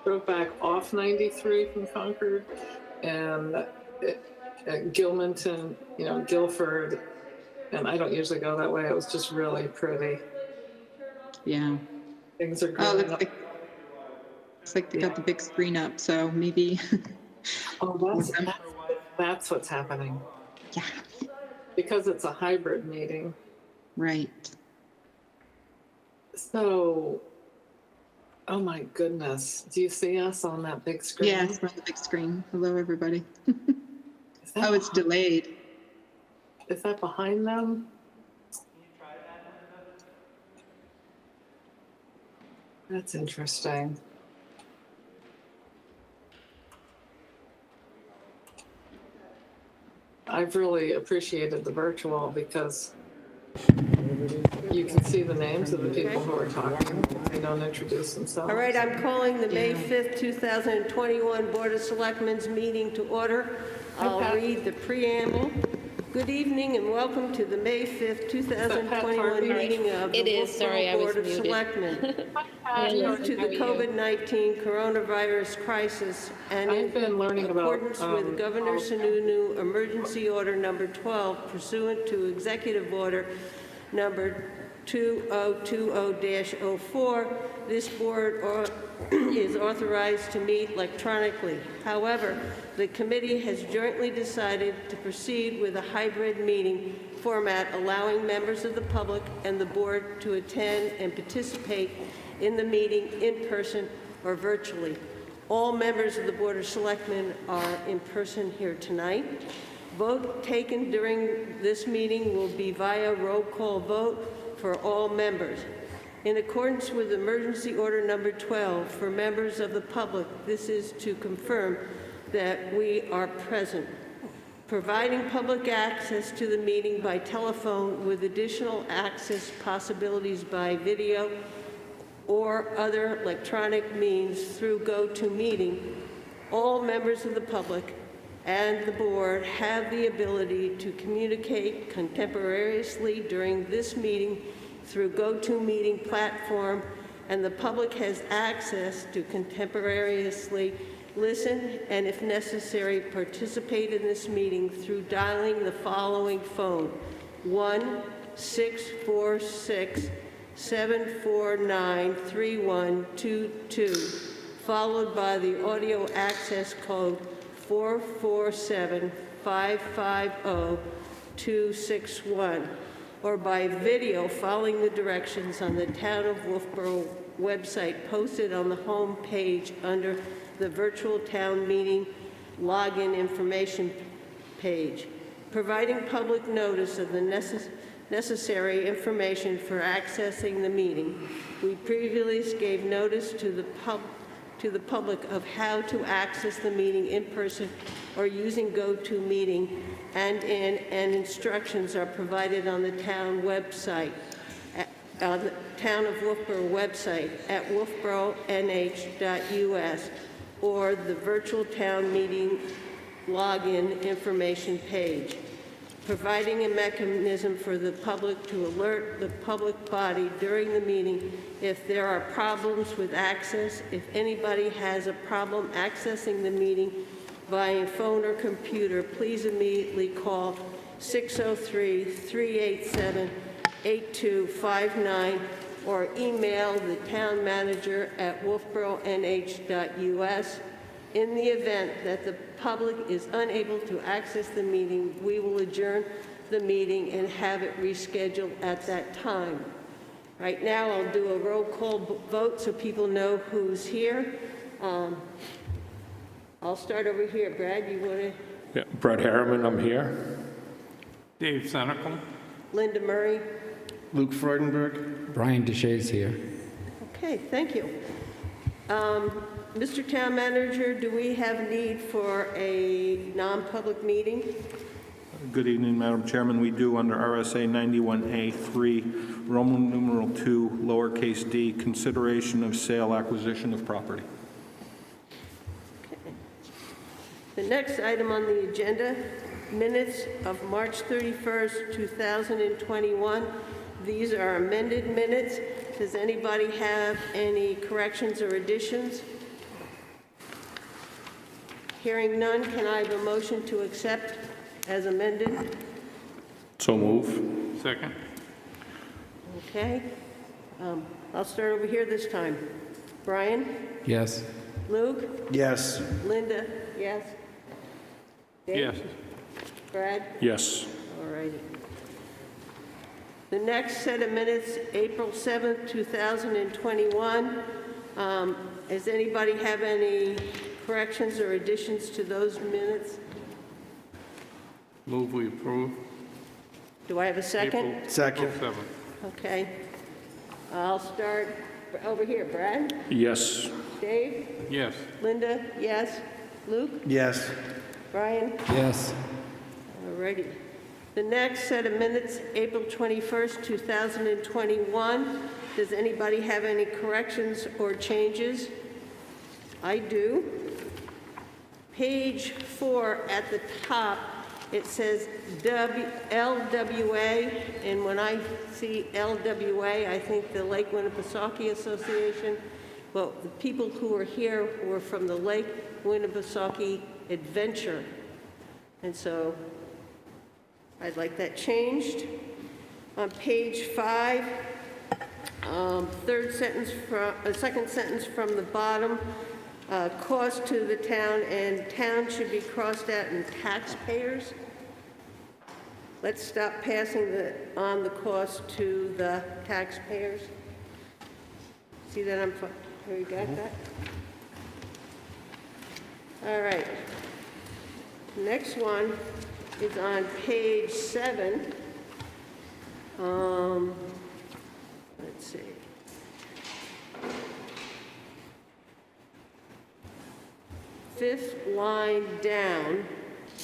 drove back off 93 from Concord, and at Gilmanton, Guilford, and I don't usually go that way. It was just really pretty. Yeah. Things are growing up. Looks like they got the big screen up, so maybe. Oh, that's what's happening. Yeah. Because it's a hybrid meeting. Right. So, oh my goodness. Do you see us on that big screen? Yeah, it's on the big screen. Hello, everybody. Oh, it's delayed. Is that behind them? That's interesting. I've really appreciated the virtual because you can see the names of the people who are talking. They don't introduce themselves. All right, I'm calling the May 5th, 2021 Board of Selectmen's meeting to order. I'll read the preamble. Good evening and welcome to the May 5th, 2021 meeting of the Wolfeboro Board of Selectmen. Due to the COVID-19 coronavirus crisis and in accordance with Governor Sununu Emergency Order Number 12 pursuant to Executive Order Number 2020-04, this board is authorized to meet electronically. However, the committee has jointly decided to proceed with a hybrid meeting format allowing members of the public and the board to attend and participate in the meeting in person or virtually. All members of the Board of Selectmen are in person here tonight. Vote taken during this meeting will be via roll call vote for all members. In accordance with Emergency Order Number 12, for members of the public, this is to confirm that we are present. Providing public access to the meeting by telephone with additional access possibilities by video or other electronic means through GoToMeeting, all members of the public and the board have the ability to communicate contemporaneously during this meeting through GoToMeeting platform, and the public has access to contemporaneously listen and, if necessary, participate in this meeting through dialing the following phone: 1-646-749-3122, followed by the audio access code 447-550-261, or by video following the directions on the Town of Wolfeboro website posted on the home page under the virtual town meeting login information page. Providing public notice of the necessary information for accessing the meeting. We previously gave notice to the public of how to access the meeting in person or using GoToMeeting, and instructions are provided on the town website, on the Town of Wolfeboro website at wolfeboronh.us, or the virtual town meeting login information page. Providing a mechanism for the public to alert the public body during the meeting if there are problems with access. If anybody has a problem accessing the meeting via phone or computer, please immediately call 603-387-8259 or email the town manager at wolfeboronh.us. In the event that the public is unable to access the meeting, we will adjourn the meeting and have it rescheduled at that time. Right now, I'll do a roll call vote so people know who's here. I'll start over here. Brad, you want to? Yeah, Brad Harriman, I'm here. Dave Senical. Linda Murray. Luke Freudenberg. Brian Deshays here. Okay, thank you. Mr. Town Manager, do we have need for a non-public meeting? Good evening, Madam Chairman. We do under RSA 91A3, Roman numeral 2, lowercase d, consideration of sale, acquisition of property. Okay. The next item on the agenda, minutes of March 31st, 2021. These are amended minutes. Does anybody have any corrections or additions? Hearing none, can I have a motion to accept as amended? So move. Second. Okay. I'll start over here this time. Brian? Yes. Luke? Yes. Linda? Yes. Dave? Yes. Brad? Yes. All righty. The next set of minutes, April 7th, 2021. Does anybody have any corrections or additions to those minutes? Move we approve. Do I have a second? Second. April 7th. Okay. I'll start over here. Brad? Yes. Dave? Yes. Linda? Yes. Luke? Yes. Brian? Yes. All righty. The next set of minutes, April 21st, 2021. Does anybody have any corrections or changes? I do. Page 4 at the top, it says LWA, and when I see LWA, I think the Lake Winnipesaukee Association. Well, the people who are here were from the Lake Winnipesaukee Adventure, and so I'd like that changed. On page 5, second sentence from the bottom, cost to the town, and town should be crossed out in taxpayers. Let's stop passing on the cost to the taxpayers. See that I'm, here you got that? All right. Next one is on page 7. Let's see. Fifth line down,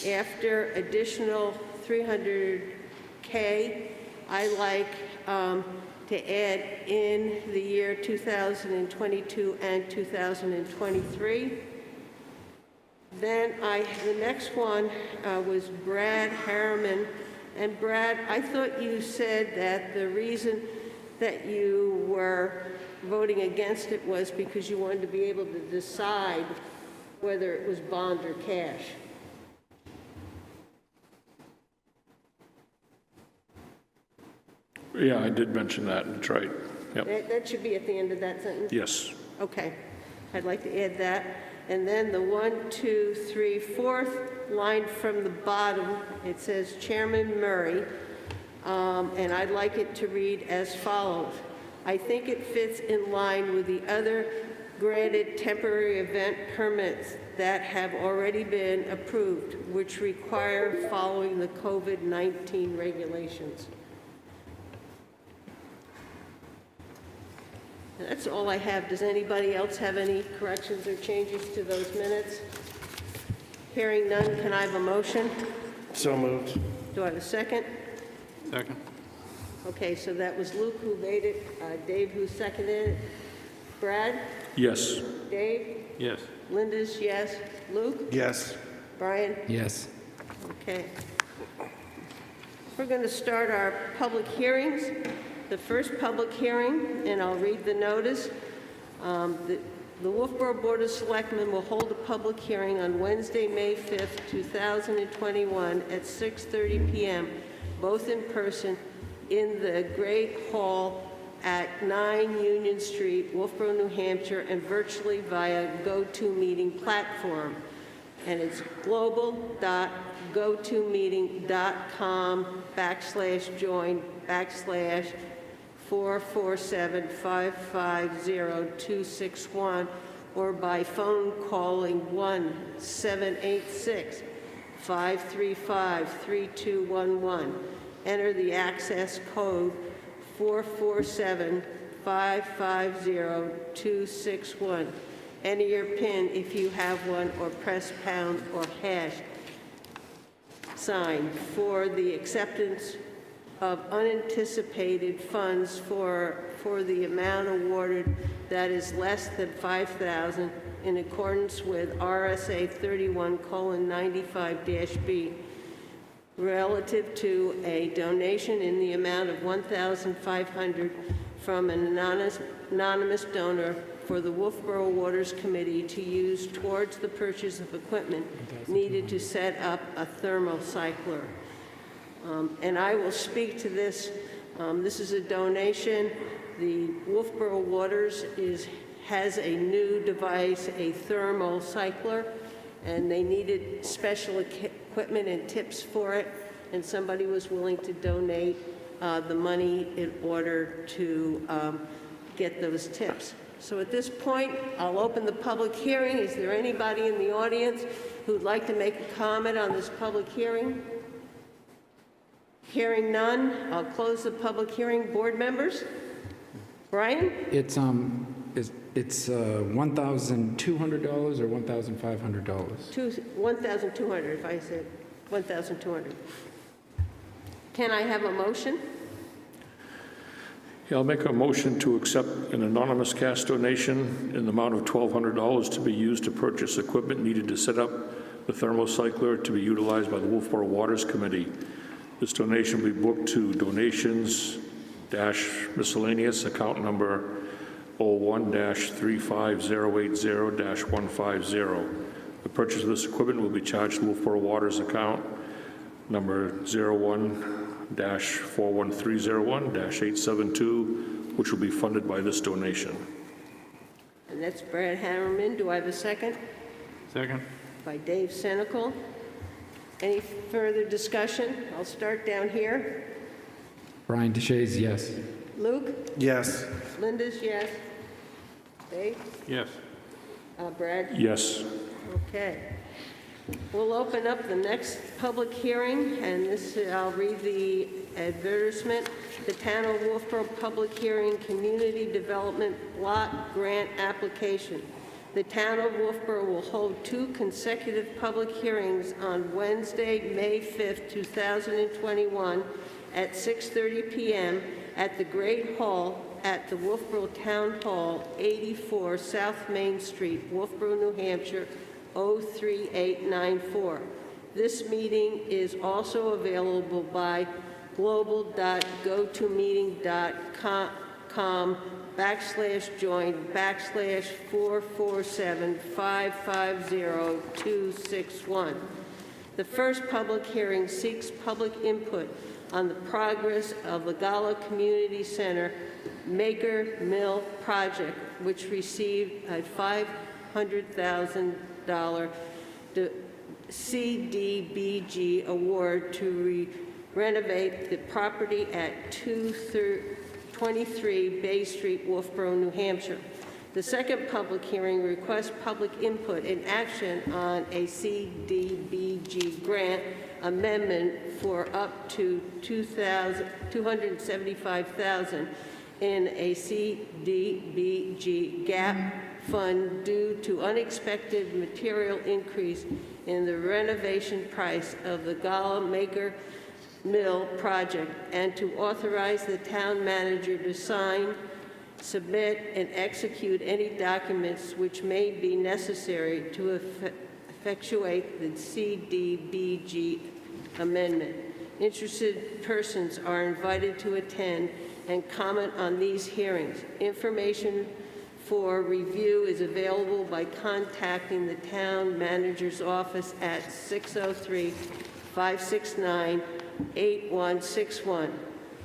after additional 300K, I like to add in the year 2022 and 2023. Then the next one was Brad Harriman. And Brad, I thought you said that the reason that you were voting against it was because you wanted to be able to decide whether it was bond or cash. Yeah, I did mention that. That's right. Yep. That should be at the end of that sentence? Yes. Okay. I'd like to add that. And then the 1, 2, 3, 4th line from the bottom, it says Chairman Murray, and I'd like it to read as follows. I think it fits in line with the other granted temporary event permits that have already been approved, which require following the COVID-19 regulations. And that's all I have. Does anybody else have any corrections or changes to those minutes? Hearing none, can I have a motion? So moved. Do I have a second? Second. Okay, so that was Luke who made it, Dave who seconded it. Brad? Yes. Dave? Yes. Linda's yes. Luke? Yes. Brian? Yes. Okay. We're going to start our public hearings. The first public hearing, and I'll read the notice. The Wolfeboro Board of Selectmen will hold a public hearing on Wednesday, May 5th, 2021 at 6:30 p.m., both in person in the Great Hall at 9 Union Street, Wolfeboro, New Hampshire, and virtually via GoToMeeting platform. And it's global.gotomeeting.com/join/447-550-261, or by phone calling 1-786-535-3211. Enter the access code 447-550-261. Enter your PIN if you have one, or press pound or hash sign for the acceptance of unanticipated funds for the amount awarded that is less than $5,000 in accordance with RSA 31:95-B, relative to a donation in the amount of $1,500 from an anonymous donor for the Wolfeboro Waters Committee to use towards the purchase of equipment needed to set up a thermocycler. And I will speak to this. This is a donation. The Wolfeboro Waters has a new device, a thermocycler, and they needed special equipment and tips for it, and somebody was willing to donate the money in order to get those tips. So at this point, I'll open the public hearing. Is there anybody in the audience who'd like to make a comment on this public hearing? Hearing none, I'll close the public hearing. Board members? Brian? It's $1,200 or $1,500? $1,200, if I said $1,200. Can I have a motion? Yeah, I'll make a motion to accept an anonymous cash donation in the amount of $1,200 to be used to purchase equipment needed to set up the thermocycler to be utilized by the Wolfeboro Waters Committee. This donation will be booked to donations-miscellaneous account number 01-35080-150. The purchase of this equipment will be charged to Wolfeboro Waters account number 01-41301-872, which will be funded by this donation. And that's Brad Hammerman. Do I have a second? Second. By Dave Senical. Any further discussion? I'll start down here. Brian DeShays, yes. Luke? Yes. Linda's yes. Dave? Yes. Brad? Yes. Okay. We'll open up the next public hearing, and this, I'll read the advertisement. The Town of Wolfeboro Public Hearing Community Development Block Grant Application. The Town of Wolfeboro will hold 2 consecutive public hearings on Wednesday, May 5th, 2021 at 6:30 p.m. at the Great Hall at the Wolfeboro Town Hall, 84 South Main Street, Wolfeboro, New Hampshire, 03894. This meeting is also available by global.gotomeeting.com/join/447-550-261. The first public hearing seeks public input on the progress of the Gala Community Center Maker Mill project, which received a $500,000 CDBG award to renovate the property at 223 Bay Street, Wolfeboro, New Hampshire. The second public hearing requests public input and action on a CDBG grant amendment for up to $275,000 in a CDBG gap fund due to unexpected material increase in the renovation price of the Gala Maker Mill project, and to authorize the town manager to sign, submit, and execute any documents which may be necessary to effectuate the CDBG amendment. Interested persons are invited to attend and comment on these hearings. Information for review is available by contacting the town manager's office at 603-569-8161.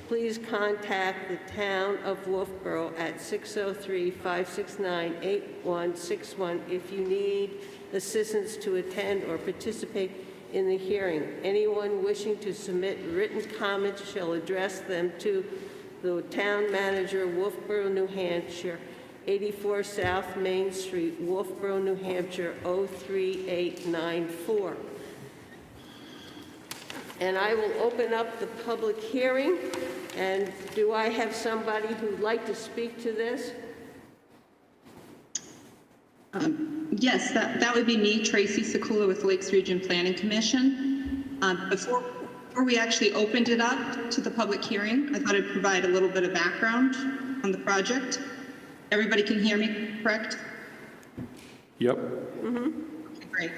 Please contact the Town of Wolfeboro at 603-569-8161 if you need assistance to attend or participate in the hearing. Anyone wishing to submit written comments shall address them to the Town Manager, Wolfeboro, New Hampshire, 84 South Main Street, Wolfeboro, New Hampshire, 03894. And I will open up the public hearing. And do I have somebody who'd like to speak to this? Yes, that would be me, Tracy Sekula with Lakes Region Planning Commission. Before we actually opened it up to the public hearing, I thought I'd provide a little bit of background on the project. Everybody can hear me, correct? Yep. Okay, great.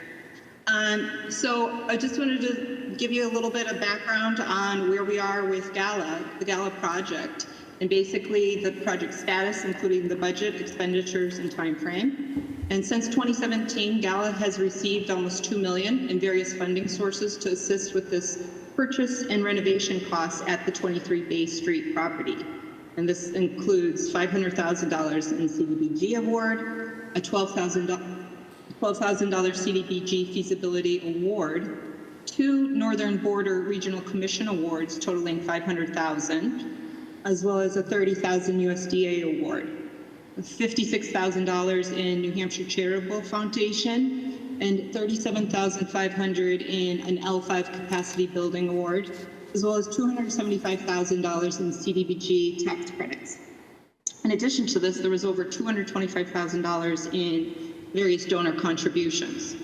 So I just wanted to give you a little bit of background on where we are with Gala, the Gala project. and basically the project status, including the budget, expenditures, and time frame. And since 2017, Gala has received almost $2 million in various funding sources to assist with this purchase and renovation costs at the 23 Bay Street property. And this includes $500,000 in CDBG award, a $12,000 CDBG feasibility award, 2 Northern Border Regional Commission awards totaling $500,000, as well as a $30,000 USDA award, $56,000 in New Hampshire Charitable Foundation, and $37,500 in an L5 Capacity Building Award, as well as $275,000 in CDBG tax credits. In addition to this, there was over $225,000 in various donor contributions.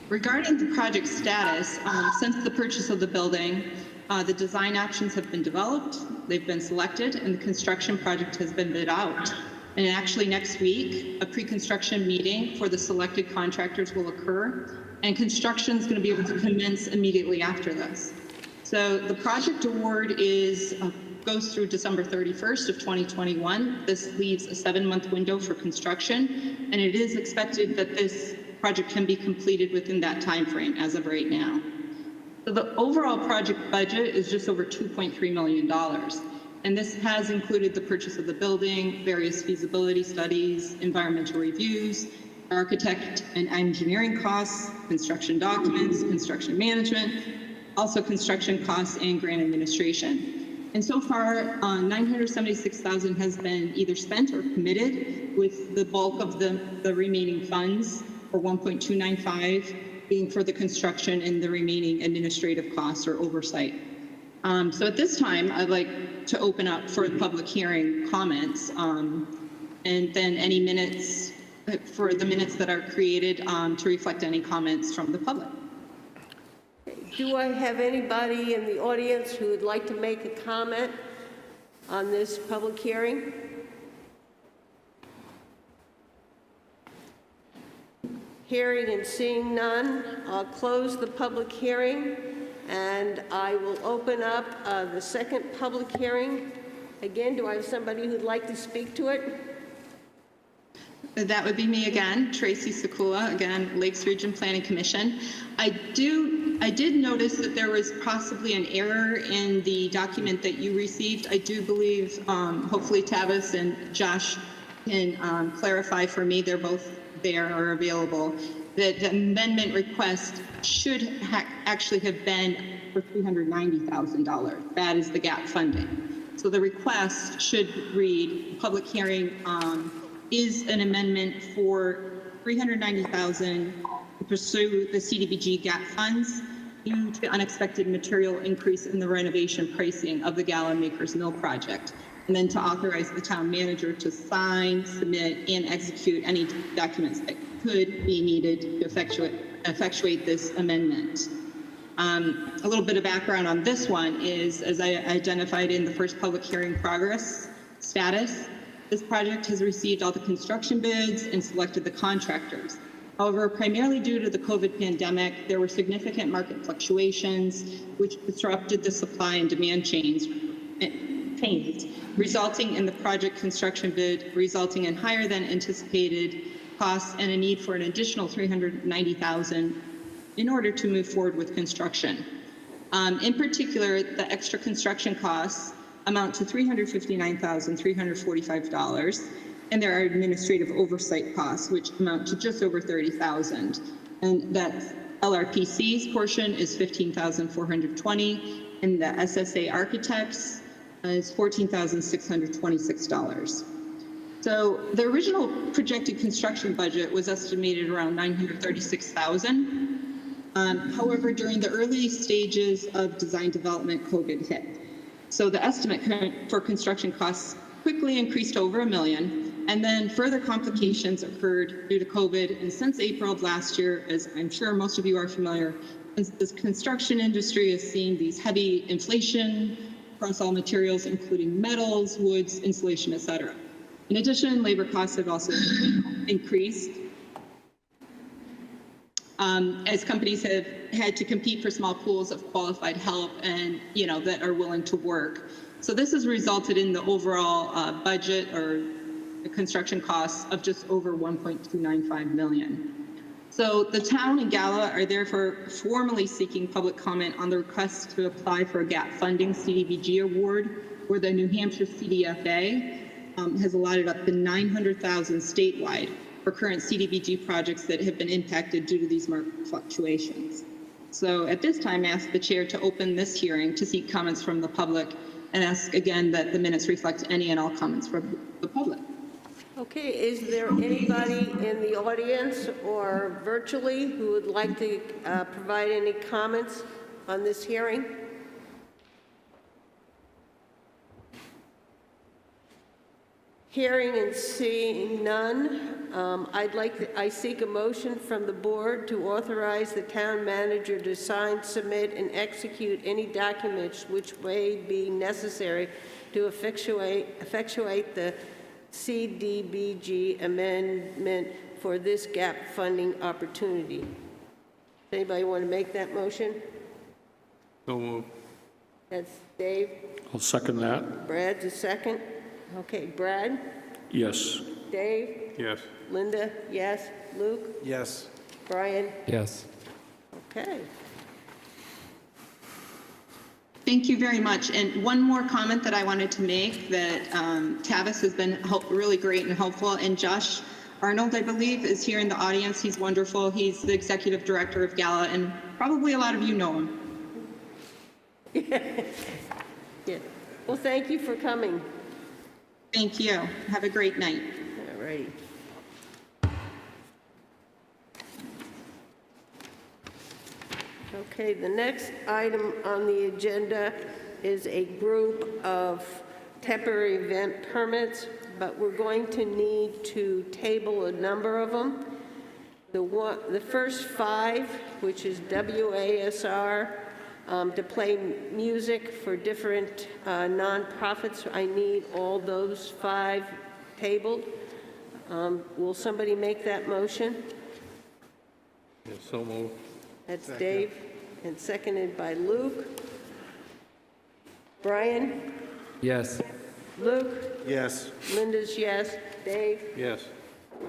Regarding the project status, since the purchase of the building, the design options have been developed, they've been selected, and the construction project has been bid out. And actually next week, a pre-construction meeting for the selected contractors will occur, and construction is going to be able to commence immediately after this. So the project award goes through December 31st of 2021. This leaves a 7-month window for construction, and it is expected that this project can be completed within that time frame as of right now. So the overall project budget is just over $2.3 million. And this has included the purchase of the building, various feasibility studies, environmental reviews, architect and engineering costs, construction documents, construction management, also construction costs and grant administration. And so far, $976,000 has been either spent or committed, with the bulk of the remaining funds, for $1.295 being for the construction and the remaining administrative costs or oversight. So at this time, I'd like to open up for public hearing comments, and then any minutes, for the minutes that are created to reflect any comments from the public. Do I have anybody in the audience who would like to make a comment on this public hearing? Hearing and seeing none, I'll close the public hearing, and I will open up the second public hearing. Again, do I have somebody who'd like to speak to it? That would be me again, Tracy Sekula, again, Lakes Region Planning Commission. I did notice that there was possibly an error in the document that you received. I do believe, hopefully Tavis and Josh can clarify for me, they're both there or available, that the amendment request should actually have been for $390,000. That is the gap funding. So the request should read, public hearing is an amendment for $390,000 to pursue the CDBG gap funds due to unexpected material increase in the renovation pricing of the Gala Makers Mill project, and then to authorize the town manager to sign, submit, and execute any documents that could be needed to effectuate this amendment. A little bit of background on this one is, as I identified in the first public hearing progress status, this project has received all the construction bids and selected the contractors. However, primarily due to the COVID pandemic, there were significant market fluctuations which disrupted the supply and demand chains, resulting in the project construction bid resulting in higher than anticipated costs and a need for an additional $390,000 in order to move forward with construction. In particular, the extra construction costs amount to $359,345, and there are administrative oversight costs, which amount to just over $30,000. And that LRPC's portion is $15,420, and the SSA Architects is $14,626. So the original projected construction budget was estimated around $936,000. However, during the early stages of design development, COVID hit. So the estimate for construction costs quickly increased over $1 million, and then further complications occurred due to COVID. And since April of last year, as I'm sure most of you are familiar, this construction industry has seen these heavy inflation across all materials, including metals, woods, insulation, et cetera. In addition, labor costs have also increased as companies have had to compete for small pools of qualified help and, that are willing to work. So this has resulted in the overall budget or the construction costs of just over $1.295 million. So the town and Gala are therefore formally seeking public comment on the request to apply for a gap funding CDBG award, where the New Hampshire CDFA has allotted up to $900,000 statewide for current CDBG projects that have been impacted due to these market fluctuations. So at this time, I ask the chair to open this hearing to seek comments from the public, and ask again that the minutes reflect any and all comments from the public. Okay, is there anybody in the audience or virtually who would like to provide any comments on this hearing? Hearing and seeing none, I seek a motion from the board to authorize the town manager to sign, submit, and execute any documents which may be necessary to effectuate the CDBG amendment for this gap funding opportunity. Does anybody want to make that motion? So moved. That's Dave. I'll second that. Brad's a second. Okay, Brad? Yes. Dave? Yes. Linda? Yes. Luke? Yes. Brian? Yes. Okay. Thank you very much. And one more comment that I wanted to make, that Tavis has been really great and helpful. And Josh Arnold, I believe, is here in the audience. He's wonderful. He's the executive director of Gala, and probably a lot of you know him. Yeah. Well, thank you for coming. Thank you. Have a great night. All righty. Okay, the next item on the agenda is a group of temporary event permits, but we're going to need to table a number of them. The first 5, which is WASR, to play music for different nonprofits. I need all those 5 tabled. Will somebody make that motion? Yes, so moved. That's Dave, and seconded by Luke. Brian? Yes. Luke? Yes. Linda's yes. Dave? Yes.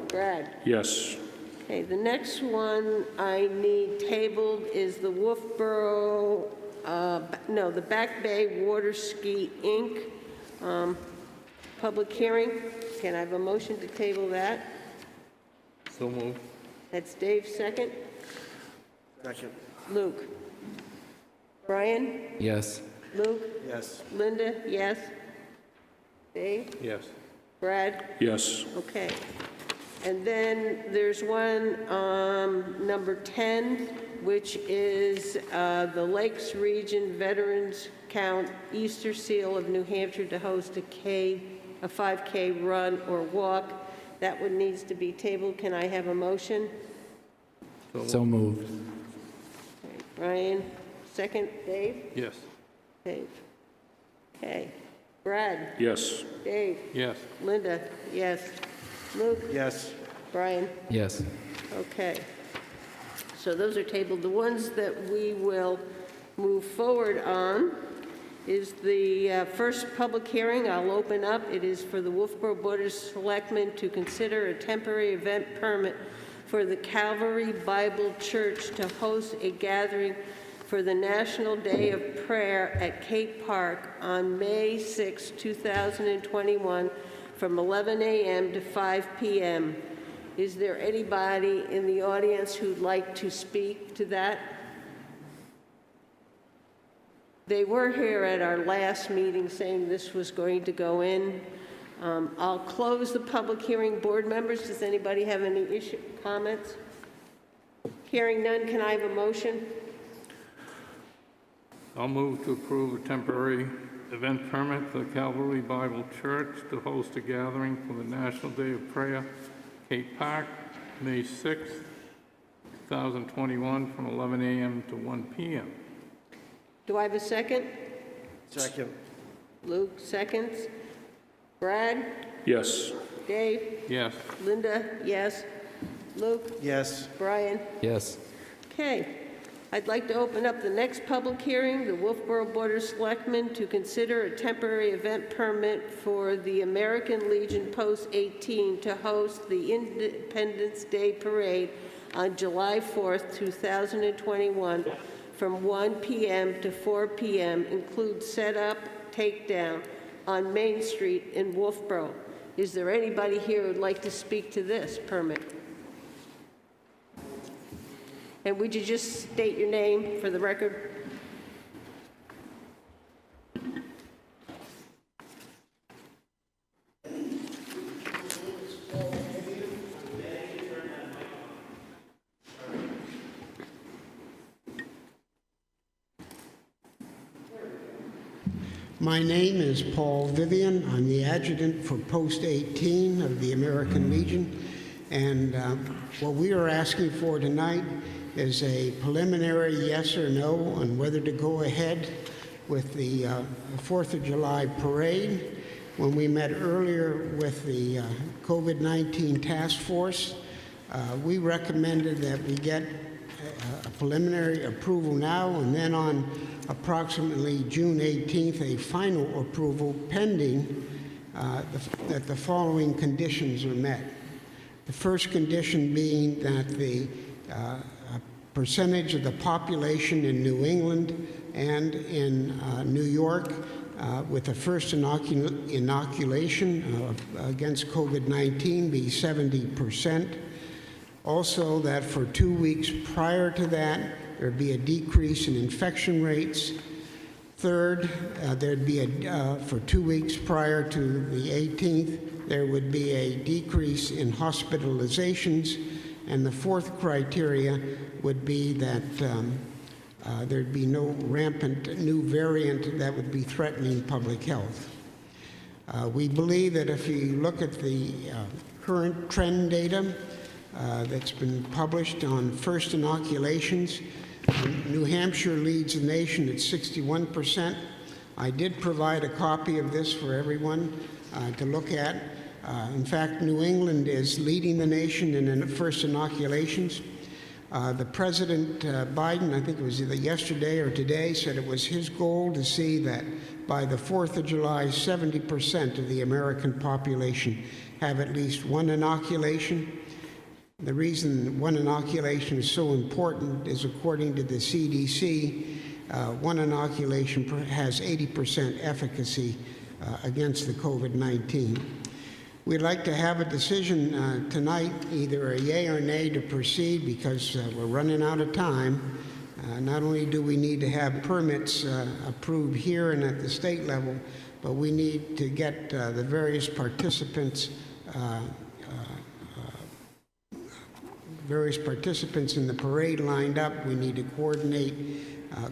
Brad? Yes. Okay, the next one I need tabled is the Wolfeboro, the Back Bay Water Ski Inc. Public hearing. Can I have a motion to table that? So moved. That's Dave, second. Second. Luke? Brian? Yes. Luke? Yes. Linda, yes. Dave? Yes. Brad? Yes. Okay. And then there's one, number 10, which is the Lakes Region Veterans Count Easter Seal of New Hampshire to host a 5K run or walk. That one needs to be tabled. Can I have a motion? So moved. Okay, Brian, second. Dave? Yes. Dave. Okay. Brad? Yes. Dave? Yes. Linda? Yes. Luke? Yes. Brian? Yes. Okay. So those are tabled. The ones that we will move forward on is the first public hearing I'll open up. It is for the Wolfeboro Board of Selectmen to consider a temporary event permit for the Calvary Bible Church to host a gathering for the National Day of Prayer at Cape Park on May 6, 2021 from 11 a.m. to 5 p.m. Is there anybody in the audience who'd like to speak to that? They were here at our last meeting saying this was going to go in. I'll close the public hearing. Board members, does anybody have any comments? Hearing none, can I have a motion? I'll move to approve a temporary event permit for the Calvary Bible Church to host a gathering for the National Day of Prayer, Cape Park, May 6, 2021, from 11 a.m. to 1 p.m. Do I have a second? Second. Luke seconds. Brad? Yes. Dave? Yes. Linda? Yes. Luke? Yes. Brian? Yes. Okay. I'd like to open up the next public hearing, the Wolfeboro Board of Selectmen, to consider a temporary event permit for the American Legion Post 18 to host the Independence Day Parade on July 4th, 2021, from 1 p.m. to 4 p.m., include setup, takedown on Main Street in Wolfeboro. Is there anybody here who'd like to speak to this permit? And would you just state your name for the record? My name is Paul Vivian. I'm the adjutant for Post 18 of the American Legion. And what we are asking for tonight is a preliminary yes or no on whether to go ahead with the 4th of July parade. When we met earlier with the COVID-19 task force, we recommended that we get a preliminary approval now, and then on approximately June 18th, a final approval pending that the following conditions are met. The first condition being that the percentage of the population in New England and in New York with the first inoculation against COVID-19 be 70%. Also, that for 2 weeks prior to that, there'd be a decrease in infection rates. Third, there'd be for 2 weeks prior to the 18th, there would be a decrease in hospitalizations. And the fourth criteria would be that there'd be no rampant new variant that would be threatening public health. We believe that if you look at the current trend data that's been published on first inoculations, New Hampshire leads the nation at 61%. I did provide a copy of this for everyone to look at. In fact, New England is leading the nation in the first inoculations. The President Biden, I think it was either yesterday or today, said it was his goal to see that by the 4th of July, 70% of the American population have at least one inoculation. The reason one inoculation is so important is, according to the CDC, one inoculation has 80% efficacy against the COVID-19. We'd like to have a decision tonight, either a yay or nay to proceed, because we're running out of time. Not only do we need to have permits approved here and at the state level, but we need to get the various participants in the parade lined up. We need to coordinate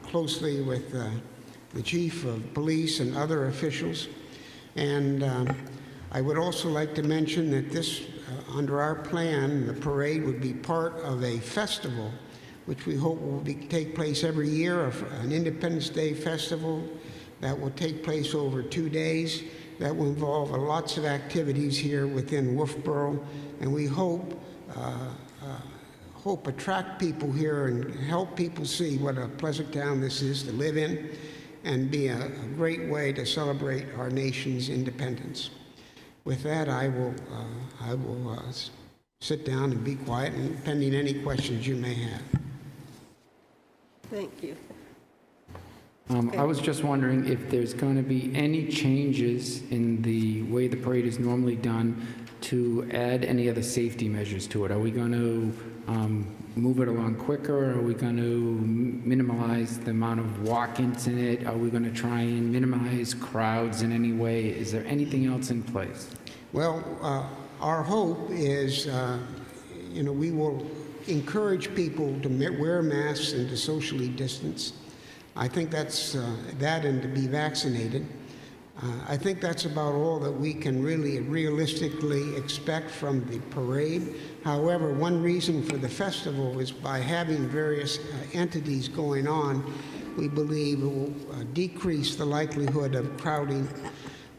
closely with the chief of police and other officials. And I would also like to mention that this, under our plan, the parade would be part of a festival, which we hope will take place every year, an Independence Day festival that will take place over 2 days. That will involve lots of activities here within Wolfeboro, and we hope attract people here and help people see what a pleasant town this is to live in, and be a great way to celebrate our nation's independence. With that, I will sit down and be quiet, and pending any questions you may have. Thank you. I was just wondering if there's going to be any changes in the way the parade is normally done to add any other safety measures to it. Are we going to move it along quicker? Are we going to minimize the amount of walk-ins in it? Are we going to try and minimize crowds in any way? Is there anything else in place? Well, our hope is, we will encourage people to wear masks and to socially distance. I think that's that, and to be vaccinated. I think that's about all that we can really realistically expect from the parade. However, one reason for the festival is by having various entities going on, we believe it will decrease the likelihood of crowding.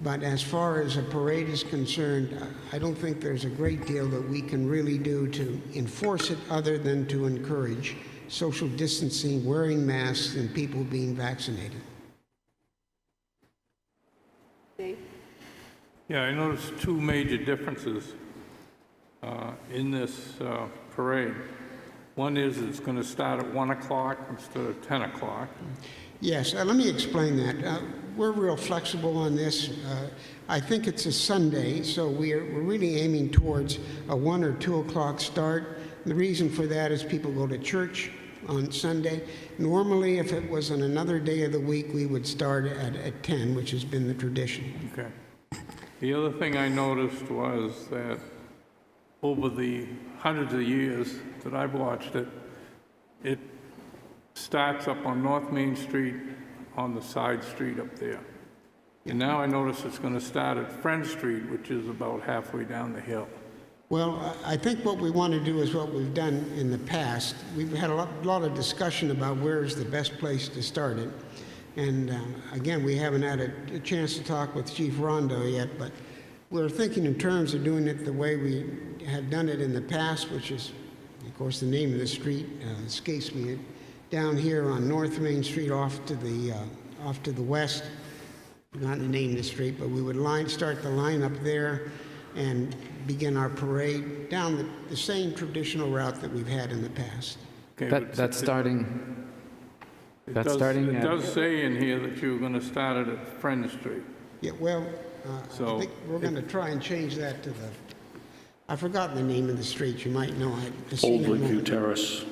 But as far as a parade is concerned, I don't think there's a great deal that we can really do to enforce it other than to encourage social distancing, wearing masks, and people being vaccinated. Yeah, I noticed two major differences in this parade. One is it's going to start at 1 o'clock instead of 10 o'clock. Yes, let me explain that. We're real flexible on this. I think it's a Sunday, so we're really aiming towards a 1 or 2 o'clock start. The reason for that is people go to church on Sunday. Normally, if it was on another day of the week, we would start at 10, which has been the tradition. Okay. The other thing I noticed was that over the hundreds of years that I've watched it, it starts up on North Main Street on the side street up there. And now I notice it's going to start at Friend Street, which is about halfway down the hill. Well, I think what we want to do is what we've done in the past. We've had a lot of discussion about where is the best place to start it. And again, we haven't had a chance to talk with Chief Rondo yet, but we're thinking in terms of doing it the way we had done it in the past, which is, of course, the name of the street escapes me. Down here on North Main Street, off to the west. Not the name of the street, but we would start the line up there and begin our parade down the same traditional route that we've had in the past. Okay, That's starting. It does say in here that you're going to start it at Friend Street. Yeah, well, I think we're going to try and change that to I've forgotten the name of the street. You might know it. Old Lakeview Terrace.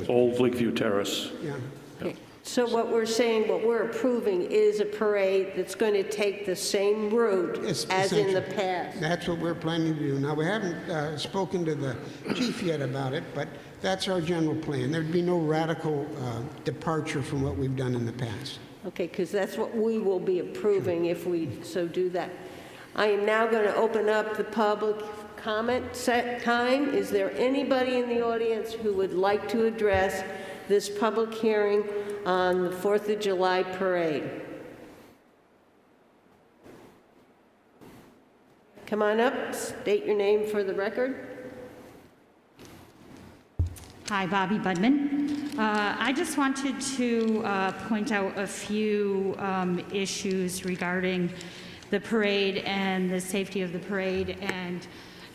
Old Lakeview Terrace. Yeah. Okay. So what we're saying, what we're approving is a parade that's going to take the same route as in the past. That's what we're planning to do. Now, we haven't spoken to the chief yet about it, but that's our general plan. There'd be no radical departure from what we've done in the past. Okay, because that's what we will be approving if we so do that. I am now going to open up the public comment time. Is there anybody in the audience who would like to address this public hearing on the 4th of July parade? Come on up, state your name for the record. Hi, Bobby Budman. I just wanted to point out a few issues regarding the parade and the safety of the parade, and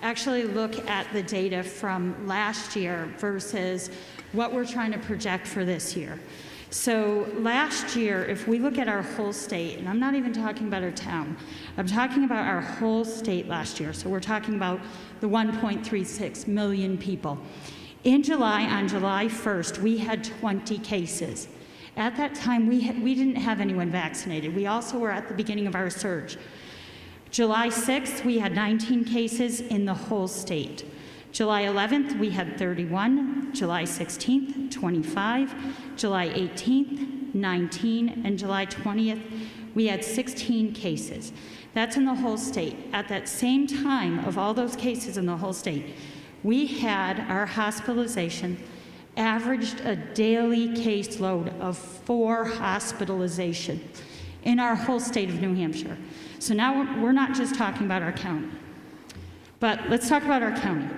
actually look at the data from last year versus what we're trying to project for this year. So last year, if we look at our whole state, and I'm not even talking about our town, I'm talking about our whole state last year. So we're talking about the 1.36 million people. In July, on July 1st, we had 20 cases. At that time, we didn't have anyone vaccinated. We also were at the beginning of our surge. July 6th, we had 19 cases in the whole state. July 11th, we had 31. July 16th, 25. July 18th, 19. And July 20th, we had 16 cases. That's in the whole state. At that same time of all those cases in the whole state, we had our hospitalization averaged a daily caseload of 4 hospitalizations in our whole state of New Hampshire. So now we're not just talking about our county, but let's talk about our county.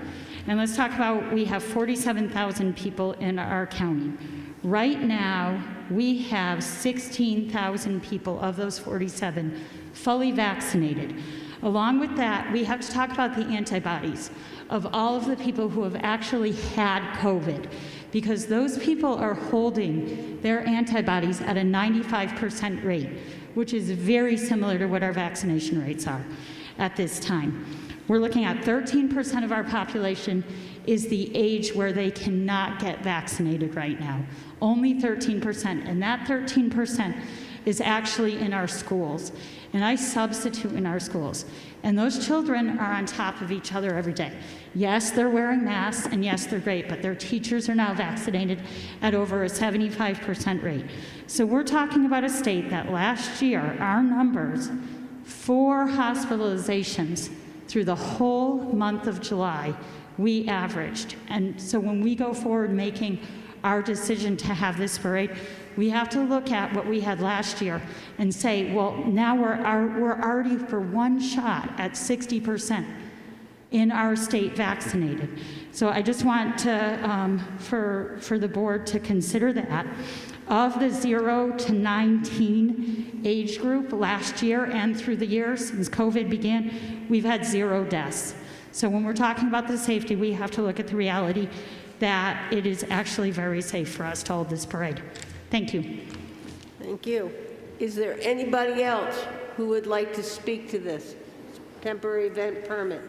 And let's talk about, we have 47,000 people in our county. Right now, we have 16,000 people of those 47 fully vaccinated. Along with that, we have to talk about the antibodies of all of the people who have actually had COVID, because those people are holding their antibodies at a 95% rate, which is very similar to what our vaccination rates are at this time. We're looking at 13% of our population is the age where they cannot get vaccinated right now. Only 13%, and that 13% is actually in our schools. And I substitute in our schools. And those children are on top of each other every day. Yes, they're wearing masks, and yes, they're great, but their teachers are now vaccinated at over a 75% rate. So we're talking about a state that last year, our numbers, 4 hospitalizations through the whole month of July, we averaged. And so when we go forward making our decision to have this parade, we have to look at what we had last year and say, well, now we're already for one shot at 60% in our state vaccinated. So I just want to, for the board to consider that. Of the 0 to 19 age group last year and through the years since COVID began, we've had 0 deaths. So when we're talking about the safety, we have to look at the reality that it is actually very safe for us to hold this parade. Thank you. Thank you. Is there anybody else who would like to speak to this temporary event permit?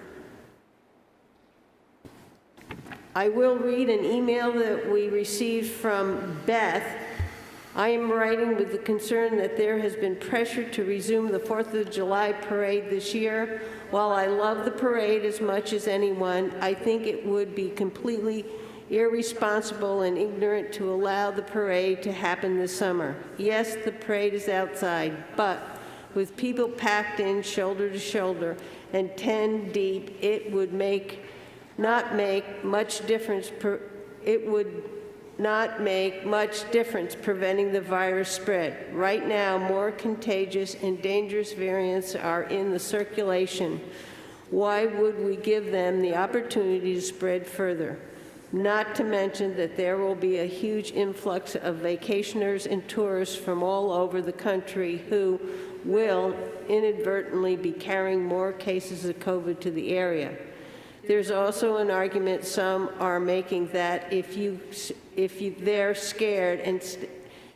I will read an email that we received from Beth. I am writing with the concern that there has been pressure to resume the 4th of July parade this year. While I love the parade as much as anyone, I think it would be completely irresponsible and ignorant to allow the parade to happen this summer. Yes, the parade is outside, but with people packed in shoulder to shoulder and 10 deep, it would not make much difference preventing the virus spread. Right now, more contagious and dangerous variants are in the circulation. Why would we give them the opportunity to spread further? Not to mention that there will be a huge influx of vacationers and tourists from all over the country who will inadvertently be carrying more cases of COVID to the area. There's also an argument some are making that they're scared and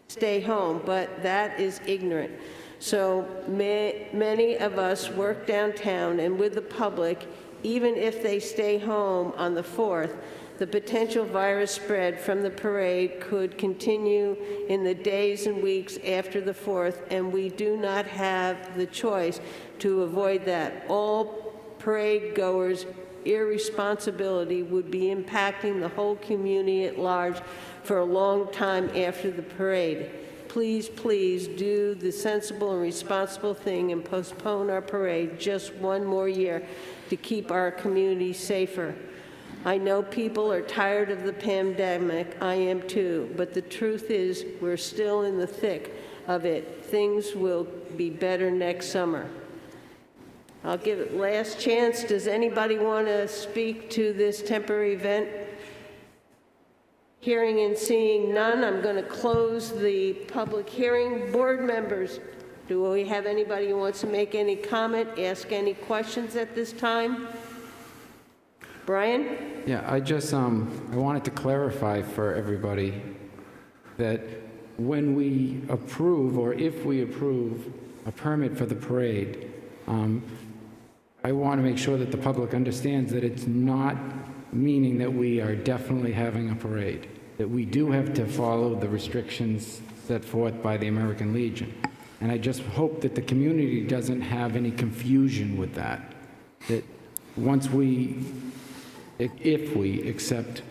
stay home, but that is ignorant. So many of us work downtown and with the public, even if they stay home on the 4th, the potential virus spread from the parade could continue in the days and weeks after the 4th, and we do not have the choice to avoid that. All parade goers' irresponsibility would be impacting the whole community at large for a long time after the parade. Please, please do the sensible and responsible thing and postpone our parade just one more year to keep our community safer. I know people are tired of the pandemic. I am too. But the truth is, we're still in the thick of it. Things will be better next summer. I'll give it last chance. Does anybody want to speak to this temporary event? Hearing and seeing none, I'm going to close the public hearing. Board members, do we have anybody who wants to make any comment, ask any questions at this time? Brian? Yeah, I wanted to clarify for everybody that when we approve, or if we approve a permit for the parade, I want to make sure that the public understands that it's not meaning that we are definitely having a parade, that we do have to follow the restrictions set forth by the American Legion. And I just hope that the community doesn't have any confusion with that, that if we accept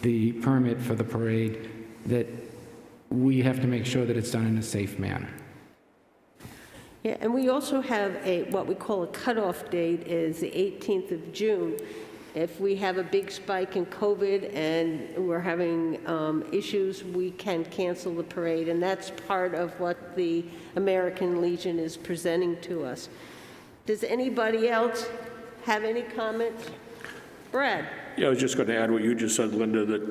the permit for the parade, that we have to make sure that it's done in a safe manner. Yeah, and we also have what we call a cutoff date is the 18th of June. If we have a big spike in COVID and we're having issues, we can cancel the parade, and that's part of what the American Legion is presenting to us. Does anybody else have any comments? Brad? Yeah, I was just going to add what you just said, Linda, that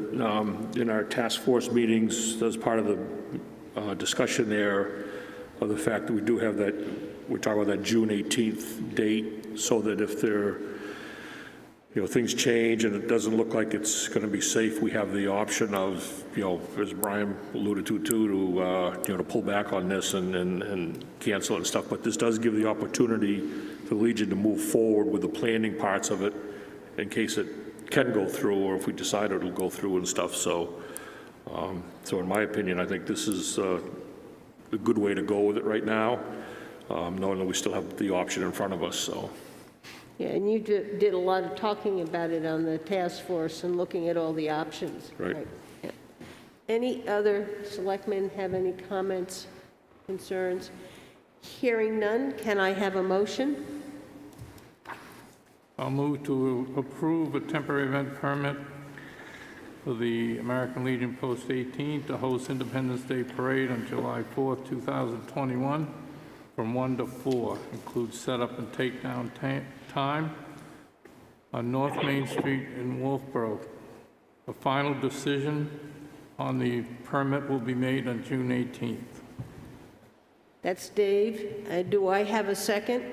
in our task force meetings, as part of the discussion there, of the fact that we do have that, we're talking about that June 18th date, so that if there, things change and it doesn't look like it's going to be safe, we have the option of, as Brian alluded to to pull back on this and cancel it and stuff. But this does give the opportunity for the Legion to move forward with the planning parts of it in case it can go through, or if we decide it'll go through and stuff. So, in my opinion, I think this is a good way to go with it right now, knowing that we still have the option in front of us. So. Yeah, and you did a lot of talking about it on the task force and looking at all the options. Right. Yeah. Any other selectmen have any comments, concerns? Hearing none, can I have a motion? I'll move to approve a temporary event permit for the American Legion Post 18 to host Independence Day Parade on July 4th, 2021 from 1 to 4. Includes setup and takedown time. on North Main Street in Wolfeboro. A final decision on the permit will be made on June 18th. That's Dave. Do I have a second?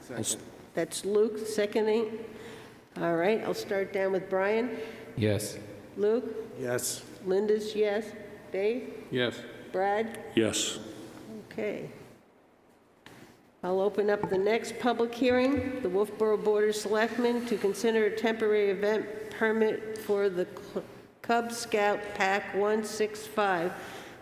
Second. That's Luke, seconding. All right, I'll start down with Brian. Yes. Luke? Yes. Linda's yes. Dave? Yes. Brad? Yes. Okay. I'll open up the next public hearing, the Wolfeboro Board of Selectmen to consider a temporary event permit for the Cub Scout Pack 165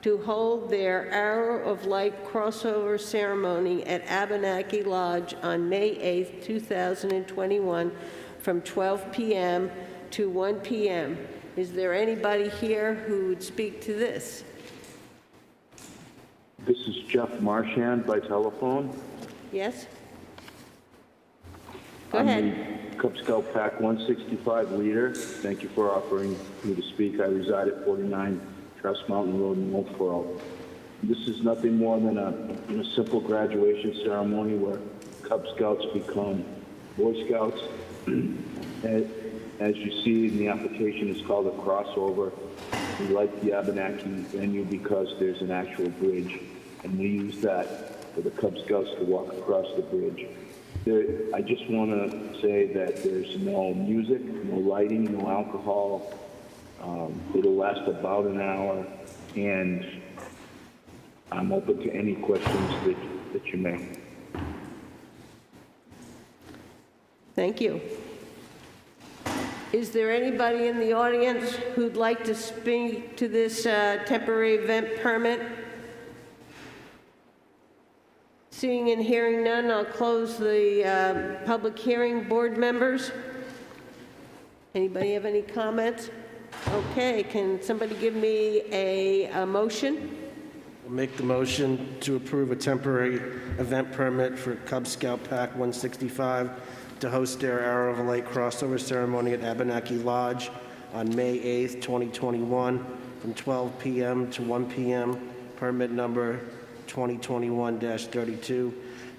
to hold their Arrow of Light crossover ceremony at Abenaki Lodge on May 8th, 2021, from 12 p.m. to 1 p.m. Is there anybody here who would speak to this? This is Jeff Marchand by telephone. Yes? Go ahead. I'm the Cub Scout Pack 165 leader. Thank you for offering me to speak. I reside at 49 Trust Mountain Road in Wolfeboro. This is nothing more than a simple graduation ceremony where Cub Scouts become Boy Scouts. As you see in the application, it's called a crossover. We like the Abenaki venue because there's an actual bridge, and we use that for the Cub Scouts to walk across the bridge. I just want to say that there's no music, no lighting, no alcohol. It'll last about an hour, and I'm open to any questions that you may. Thank you. Is there anybody in the audience who'd like to speak to this temporary event permit? Seeing and hearing none, I'll close the public hearing. Board members? Anybody have any comments? Okay, can somebody give me a motion? We'll make the motion to approve a temporary event permit for Cub Scout Pack 165 to host their Arrow of Light crossover ceremony at Abenaki Lodge on May 8th, 2021, from 12 p.m. to 1 p.m. Permit number 2021-32,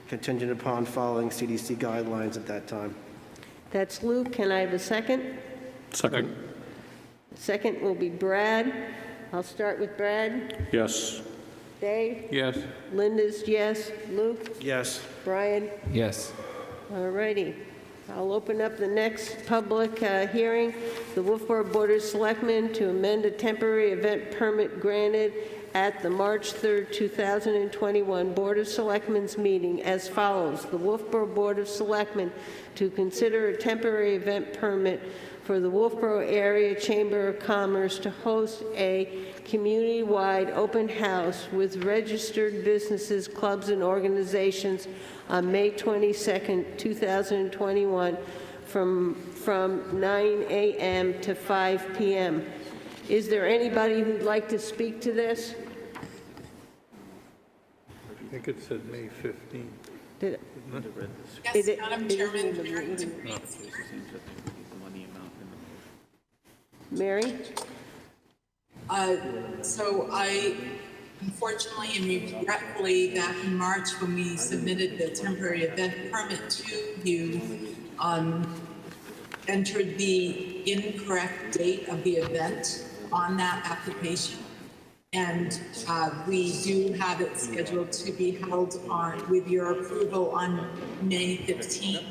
contingent upon following CDC guidelines at that time. That's Luke. Can I have a second? Second. Second will be Brad. I'll start with Brad. Yes. Dave? Yes. Linda's yes. Luke? Yes. Brian? Yes. All righty. I'll open up the next public hearing. The Wolfeboro Board of Selectmen to amend a temporary event permit granted at the March 3rd, 2021 Board of Selectmen's meeting as follows. The Wolfeboro Board of Selectmen to consider a temporary event permit for the Wolfeboro Area Chamber of Commerce to host a community-wide open house with registered businesses, clubs, and organizations on May 22nd, 2021 from 9 a.m. to 5 p.m. Is there anybody who'd like to speak to this? I think it said May 15th. Did Yes, Madam Chairman, Mary DeVries. Mary? So I, unfortunately and regretfully, back in March when we submitted the temporary event permit to you, entered the incorrect date of the event on that application. And we do have it scheduled to be held on, with your approval, on May 15th.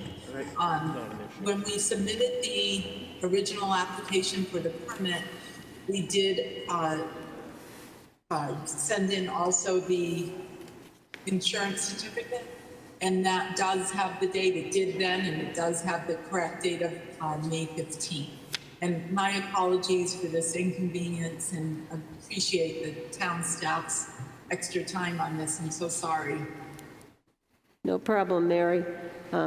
When we submitted the original application for the permit, we did send in also the insurance certificate, and that does have the date. It did then, and it does have the correct date of May 15th. And my apologies for this inconvenience, and appreciate the town staff's extra time on this. I'm so sorry. No problem, Mary.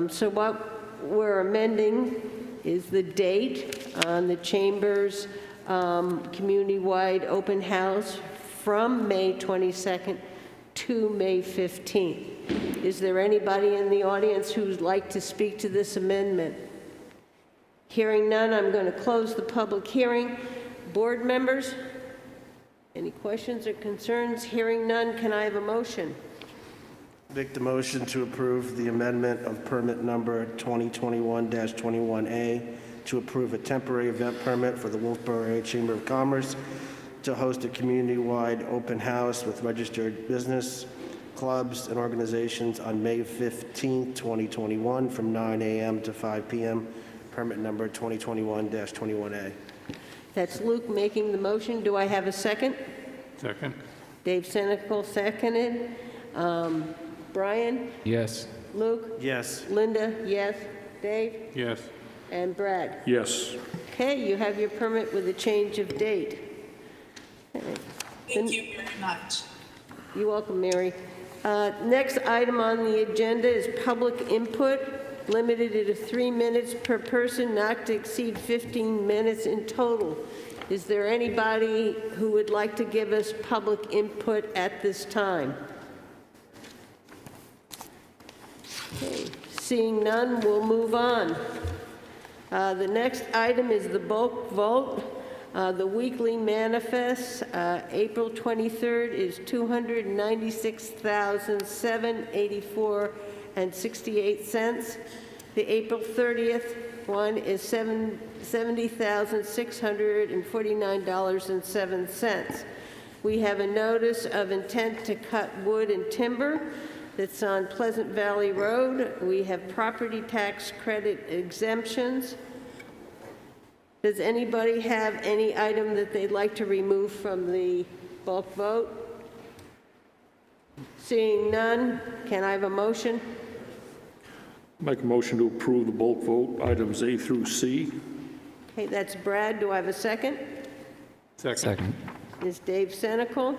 So what we're amending is the date on the Chamber's community-wide open house from May 22nd to May 15th. Is there anybody in the audience who'd like to speak to this amendment? Hearing none, I'm going to close the public hearing. Board members, any questions or concerns? Hearing none, can I have a motion? Make the motion to approve the amendment of permit number 2021-21A to approve a temporary event permit for the Wolfeboro Chamber of Commerce to host a community-wide open house with registered business, clubs, and organizations on May 15, 2021 from 9 a.m. to 5 p.m. Permit number 2021-21A. That's Luke making the motion. Do I have a second? Second. Dave Senecal seconded. Brian? Yes. Luke? Yes. Linda? Yes. Dave? Yes. And Brad? Yes. Okay, you have your permit with a change of date. Thank you very much. You're welcome, Mary. Next item on the agenda is public input, limited to 3 minutes per person, not to exceed 15 minutes in total. Is there anybody who would like to give us public input at this time? Okay. Seeing none, we'll move on. The next item is the bulk vote. The weekly manifest, April 23rd is $296,784.68. The April 30th one is $70,649.07. We have a notice of intent to cut wood and timber that's on Pleasant Valley Road. We have property tax credit exemptions. Does anybody have any item that they'd like to remove from the bulk vote? Seeing none, can I have a motion? Make a motion to approve the bulk vote, items A through C. Okay, that's Brad. Do I have a second? Second. Is Dave Senecal?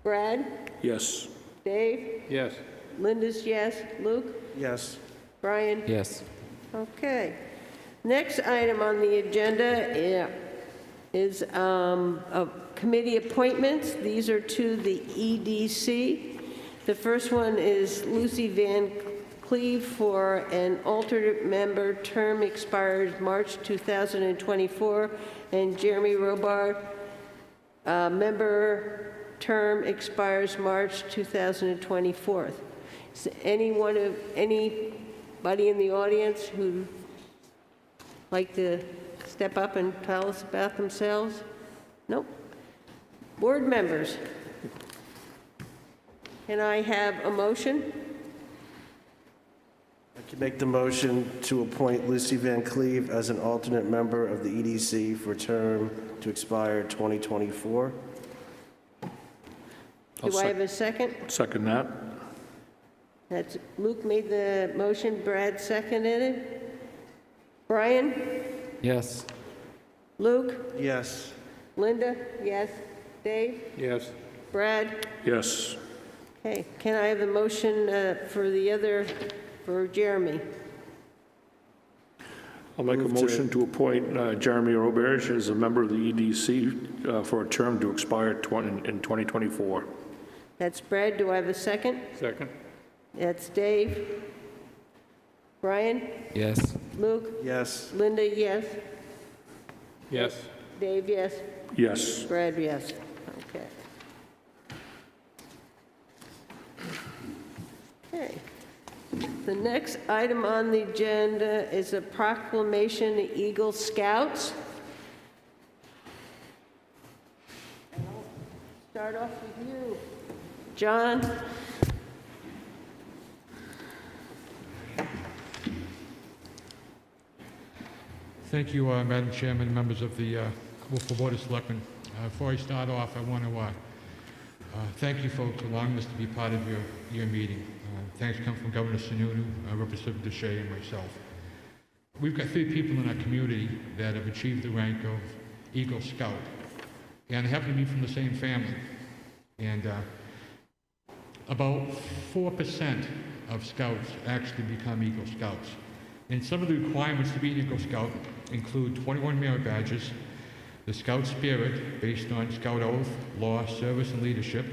Brad? Yes. Dave? Yes. Linda's yes. Luke? Yes. Brian? Yes. Okay. Next item on the agenda is committee appointments. These are to the EDC. The first one is Lucy Van Cleve for an alternate member, term expires March 2024, and Jeremy Robart, member, term expires March 2024. Is anybody in the audience who'd like to step up and tell us about themselves? Nope. Board members, can I have a motion? I can make the motion to appoint Lucy Van Cleve as an alternate member of the EDC for term to expire 2024. Do I have a second? Second that. That's Luke made the motion, Brad seconded it. Brian? Yes. Luke? Yes. Linda? Yes. Dave? Yes. Brad? Yes. Okay, can I have a motion for Jeremy? I'll make a motion to appoint Jeremy Roberge as a member of the EDC for a term to expire in 2024. That's Brad. Do I have a second? Second. That's Dave. Brian? Yes. Luke? Yes. Linda, yes. Yes. Dave, yes. Yes. Brad, yes. Okay. Okay. The next item on the agenda is a proclamation of Eagle Scouts. And I'll start off with you, John. Thank you, Madam Chairman, members of the Wolfeboro Board of Selectmen. Before I start off, I want to thank you folks for allowing us to be part of your meeting. Thanks come from Governor Sununu, Representative Deshay, and myself. We've got 3 people in our community that have achieved the rank of Eagle Scout, and they happen to be from the same family. And about 4% of Scouts actually become Eagle Scouts. And some of the requirements to be an Eagle Scout include 21 merit badges, the Scout spirit based on Scout oath, law, service, and leadership.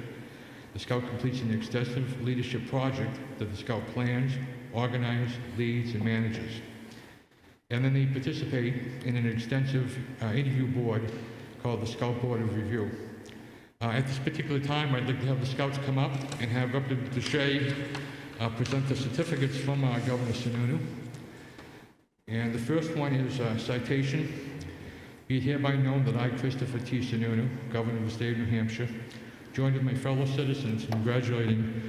The Scout completes an extensive leadership project that the Scout plans, organizes, leads, and manages. And then they participate in an extensive interview board called the Scout Board of Review. At this particular time, I'd like to have the Scouts come up and have Representative Shea present the certificates from Governor Sununu. And the first one is citation. Be it hereby known that I, Christopher T. Sununu, Governor of the State of New Hampshire, joined with my fellow citizens in congratulating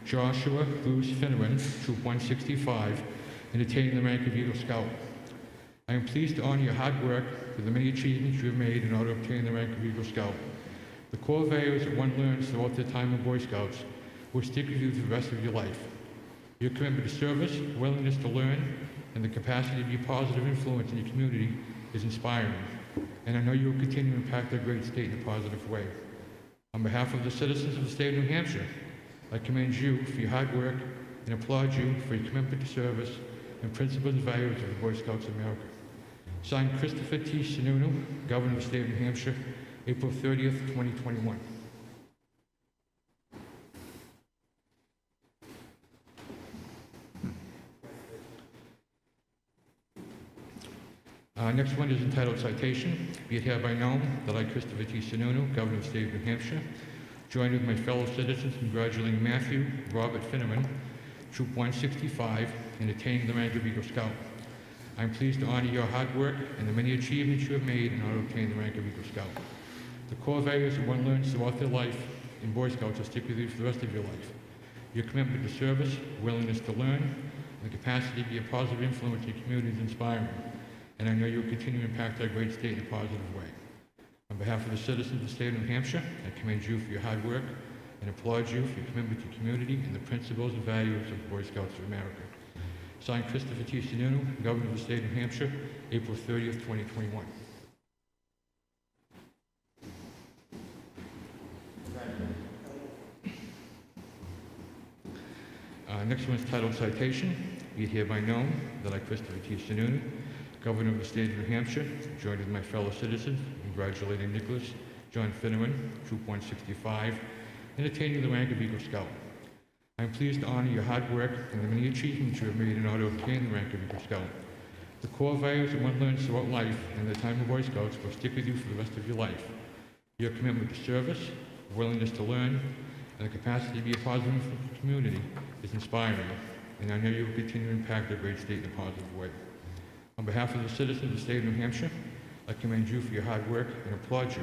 Joshua Bruce Finneran, Troop 165, in attaining the rank of Eagle Scout. I am pleased to honor your hard work for the many achievements you have made in order to obtain the rank of Eagle Scout. The core values that one learns throughout their time in Boy Scouts will stick with you for the rest of your life. Your commitment to service, willingness to learn, and the capacity to be a positive influence in your community is inspiring, and I know you will continue to impact our great state in a positive way. On behalf of the citizens of the state of New Hampshire, I commend you for your hard work and applaud you for your commitment to service and principles and values of the Boy Scouts of America. Signed, Christopher T. Sununu, Governor of the State of New Hampshire, April 30th, 2021. Next one is entitled Citation. Be it hereby known that I, Christopher T. Sununu, Governor of the State of New Hampshire, joined with my fellow citizens in congratulating Matthew Robert Finneran, Troop 165, in attaining the rank of Eagle Scout. I am pleased to honor your hard work and the many achievements you have made in order to obtain the rank of Eagle Scout. The core values that one learns throughout their life in Boy Scouts will stick with you for the rest of your life. Your commitment to service, willingness to learn, and the capacity to be a positive influence in your community is inspiring, and I know you will continue to impact our great state in a positive way. On behalf of the citizens of the state of New Hampshire, I commend you for your hard work and applaud you for your commitment to your community and the principles and values of the Boy Scouts of America. Signed, Christopher T. Sununu, Governor of the State of New Hampshire, April 30th, 2021. Next one is titled Citation. Be it hereby known that I, Christopher T. Sununu, Governor of the State of New Hampshire, joined with my fellow citizens in congratulating Nicholas John Finneran, Troop 165, in attaining the rank of Eagle Scout. I am pleased to honor your hard work and the many achievements you have made in order to obtain the rank of Eagle Scout. The core values that one learns throughout life and the time of Boy Scouts will stick with you for the rest of your life. Your commitment to service, willingness to learn, and the capacity to be a positive influence in the community is inspiring, and I know you will continue to impact our great state in a positive way. On behalf of the citizens of the state of New Hampshire, I commend you for your hard work and applaud you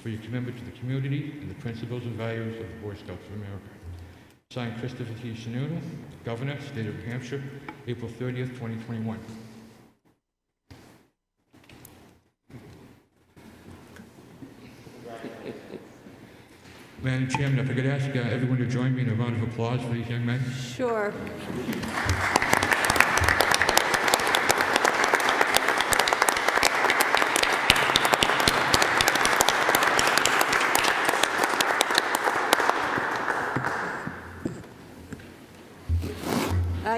for your commitment to the community and the principles and values of the Boy Scouts of America. Signed, Christopher T. Sununu, Governor, State of New Hampshire, April 30th, 2021. Madam Chairman, if I could ask everyone to join me in a round of applause for these young men. Sure.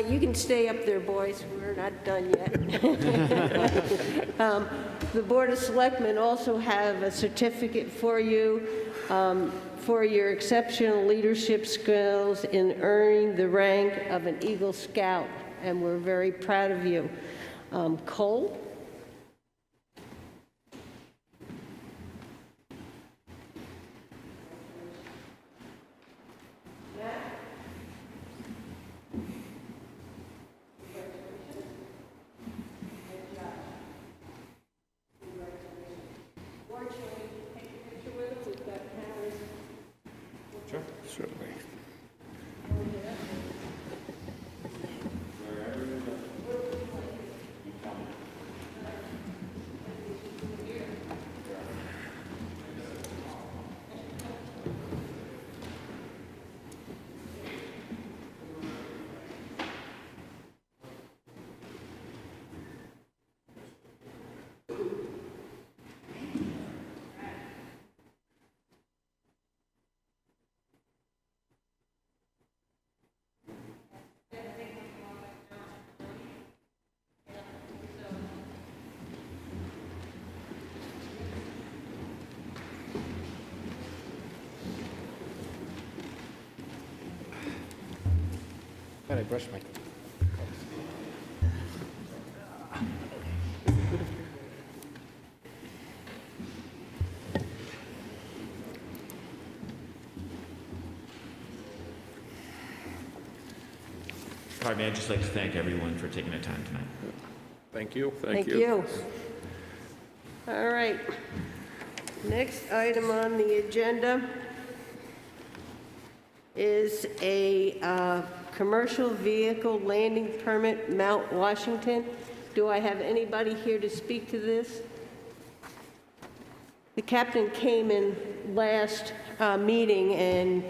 You can stay up there, boys. We're not done yet. The Board of Selectmen also have a certificate for you for your exceptional leadership skills in earning the rank of an Eagle Scout, and we're very proud of you. Cole? Certainly. I brushed my... pardon me, I'd just like to thank everyone for taking the time tonight. Thank you. Thank you. All right. Next item on the agenda is a commercial vehicle landing permit, Mount Washington. Do I have anybody here to speak to this? The captain came in last meeting, and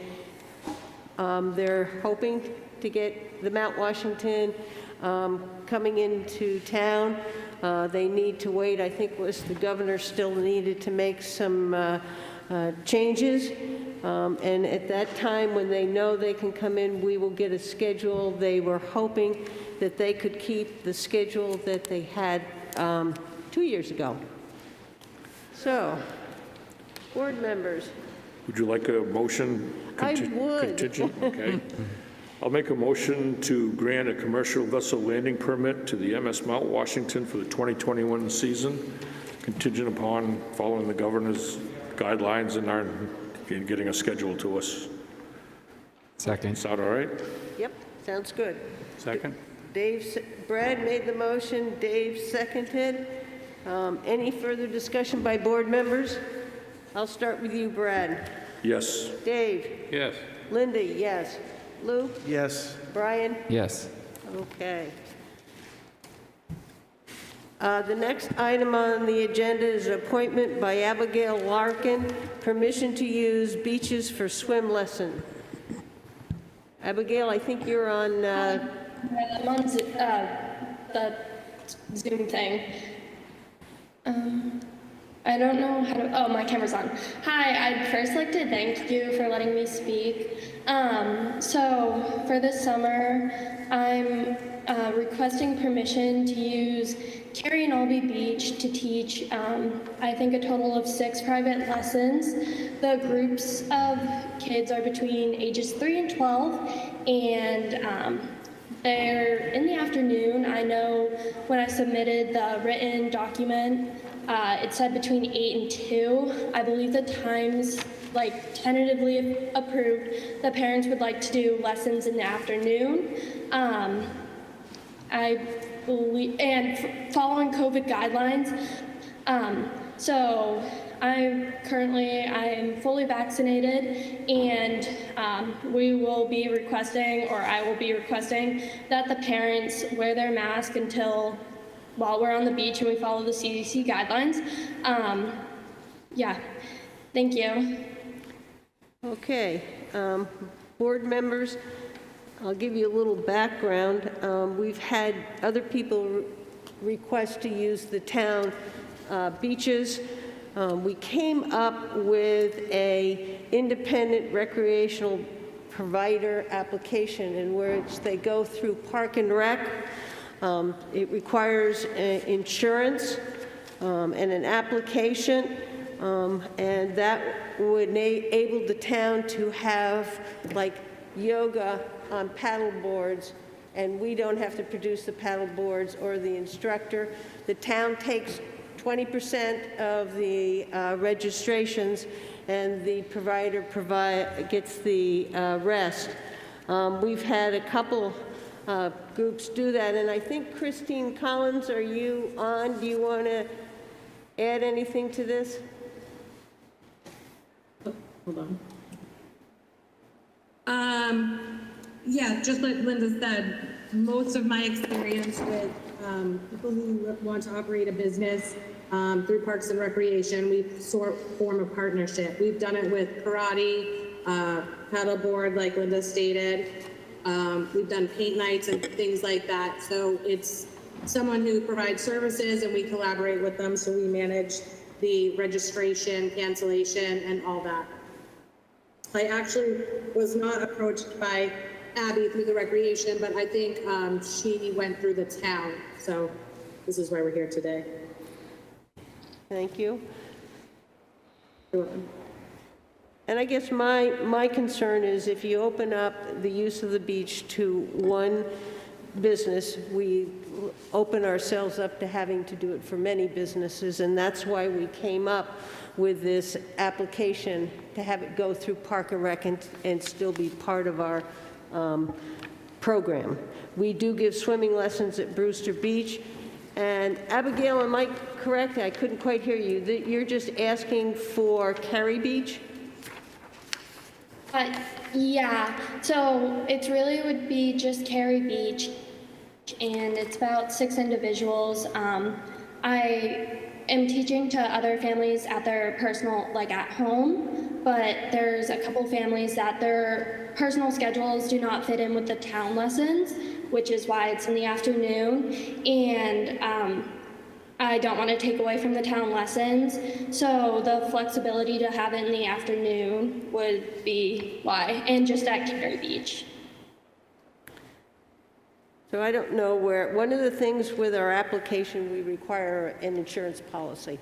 they're hoping to get the Mount Washington coming into town. They need to wait, I think the governor still needed to make some changes. And at that time, when they know they can come in, we will get a schedule. They were hoping that they could keep the schedule that they had 2 years ago. So, board members. Would you like a motion? I would. Contingent, okay. I'll make a motion to grant a commercial vessel landing permit to the MS Mount Washington for the 2021 season, contingent upon following the governor's guidelines and getting a schedule to us. Second. Sound all right? Yep, sounds good. Second? Brad made the motion, Dave seconded. Any further discussion by board members? I'll start with you, Brad. Yes. Dave? Yes. Linda, yes. Lou? Yes. Brian? Yes. Okay. The next item on the agenda is an appointment by Abigail Larkin, permission to use beaches for swim lesson. Abigail, I think you're on... I'm on the Zoom thing. I don't know how to, oh, my camera's on. Hi, I'd first like to thank you for letting me speak. So for this summer, I'm requesting permission to use Cary and Albee Beach to teach, I think, a total of 6 private lessons. The groups of kids are between ages 3 and 12, and they're in the afternoon. I know when I submitted the written document, it said between 8 and 2. I believe the times, tentatively approved, the parents would like to do lessons in the afternoon. I believe, and following COVID guidelines. So I'm fully vaccinated, and we will be requesting, or I will be requesting, that the parents wear their mask while we're on the beach and we follow the CDC guidelines. Yeah, thank you. Okay, board members, I'll give you a little background. We've had other people request to use the town beaches. We came up with a independent recreational provider application in which they go through Park and Rec. It requires insurance and an application, and that would enable the town to have yoga on paddle boards, and we don't have to produce the paddle boards or the instructor. The town takes 20% of the registrations, and the provider gets the rest. We've had a couple groups do that, and I think Christine Collins, are you on? Do you want to add anything to this? Oh, hold on. Yeah, just like Linda said, most of my experience with people who want to operate a business through Parks and Recreation, we form a partnership. We've done it with karate, paddleboard, like Linda stated. We've done paint nights and things like that. So it's someone who provides services, and we collaborate with them. So we manage the registration, cancellation, and all that. I actually was not approached by Abby through the recreation, but I think she went through the town. So this is why we're here today. Thank you. You're welcome. And I guess my concern is if you open up the use of the beach to one business, we open ourselves up to having to do it for many businesses, and that's why we came up with this application to have it go through Park and Rec and still be part of our program. We do give swimming lessons at Brewster Beach. And Abigail, am I correct? I couldn't quite hear you. That you're just asking for Cary Beach? Yeah, so it really would be just Cary Beach, and it's about 6 individuals. I am teaching to other families at their personal, like at home, but there's a couple families that their personal schedules do not fit in with the town lessons, which is why it's in the afternoon, and I don't want to take away from the town lessons, so the flexibility to have it in the afternoon would be why, and just at Cary Beach. So I don't know where, one of the things with our application, we require an insurance policy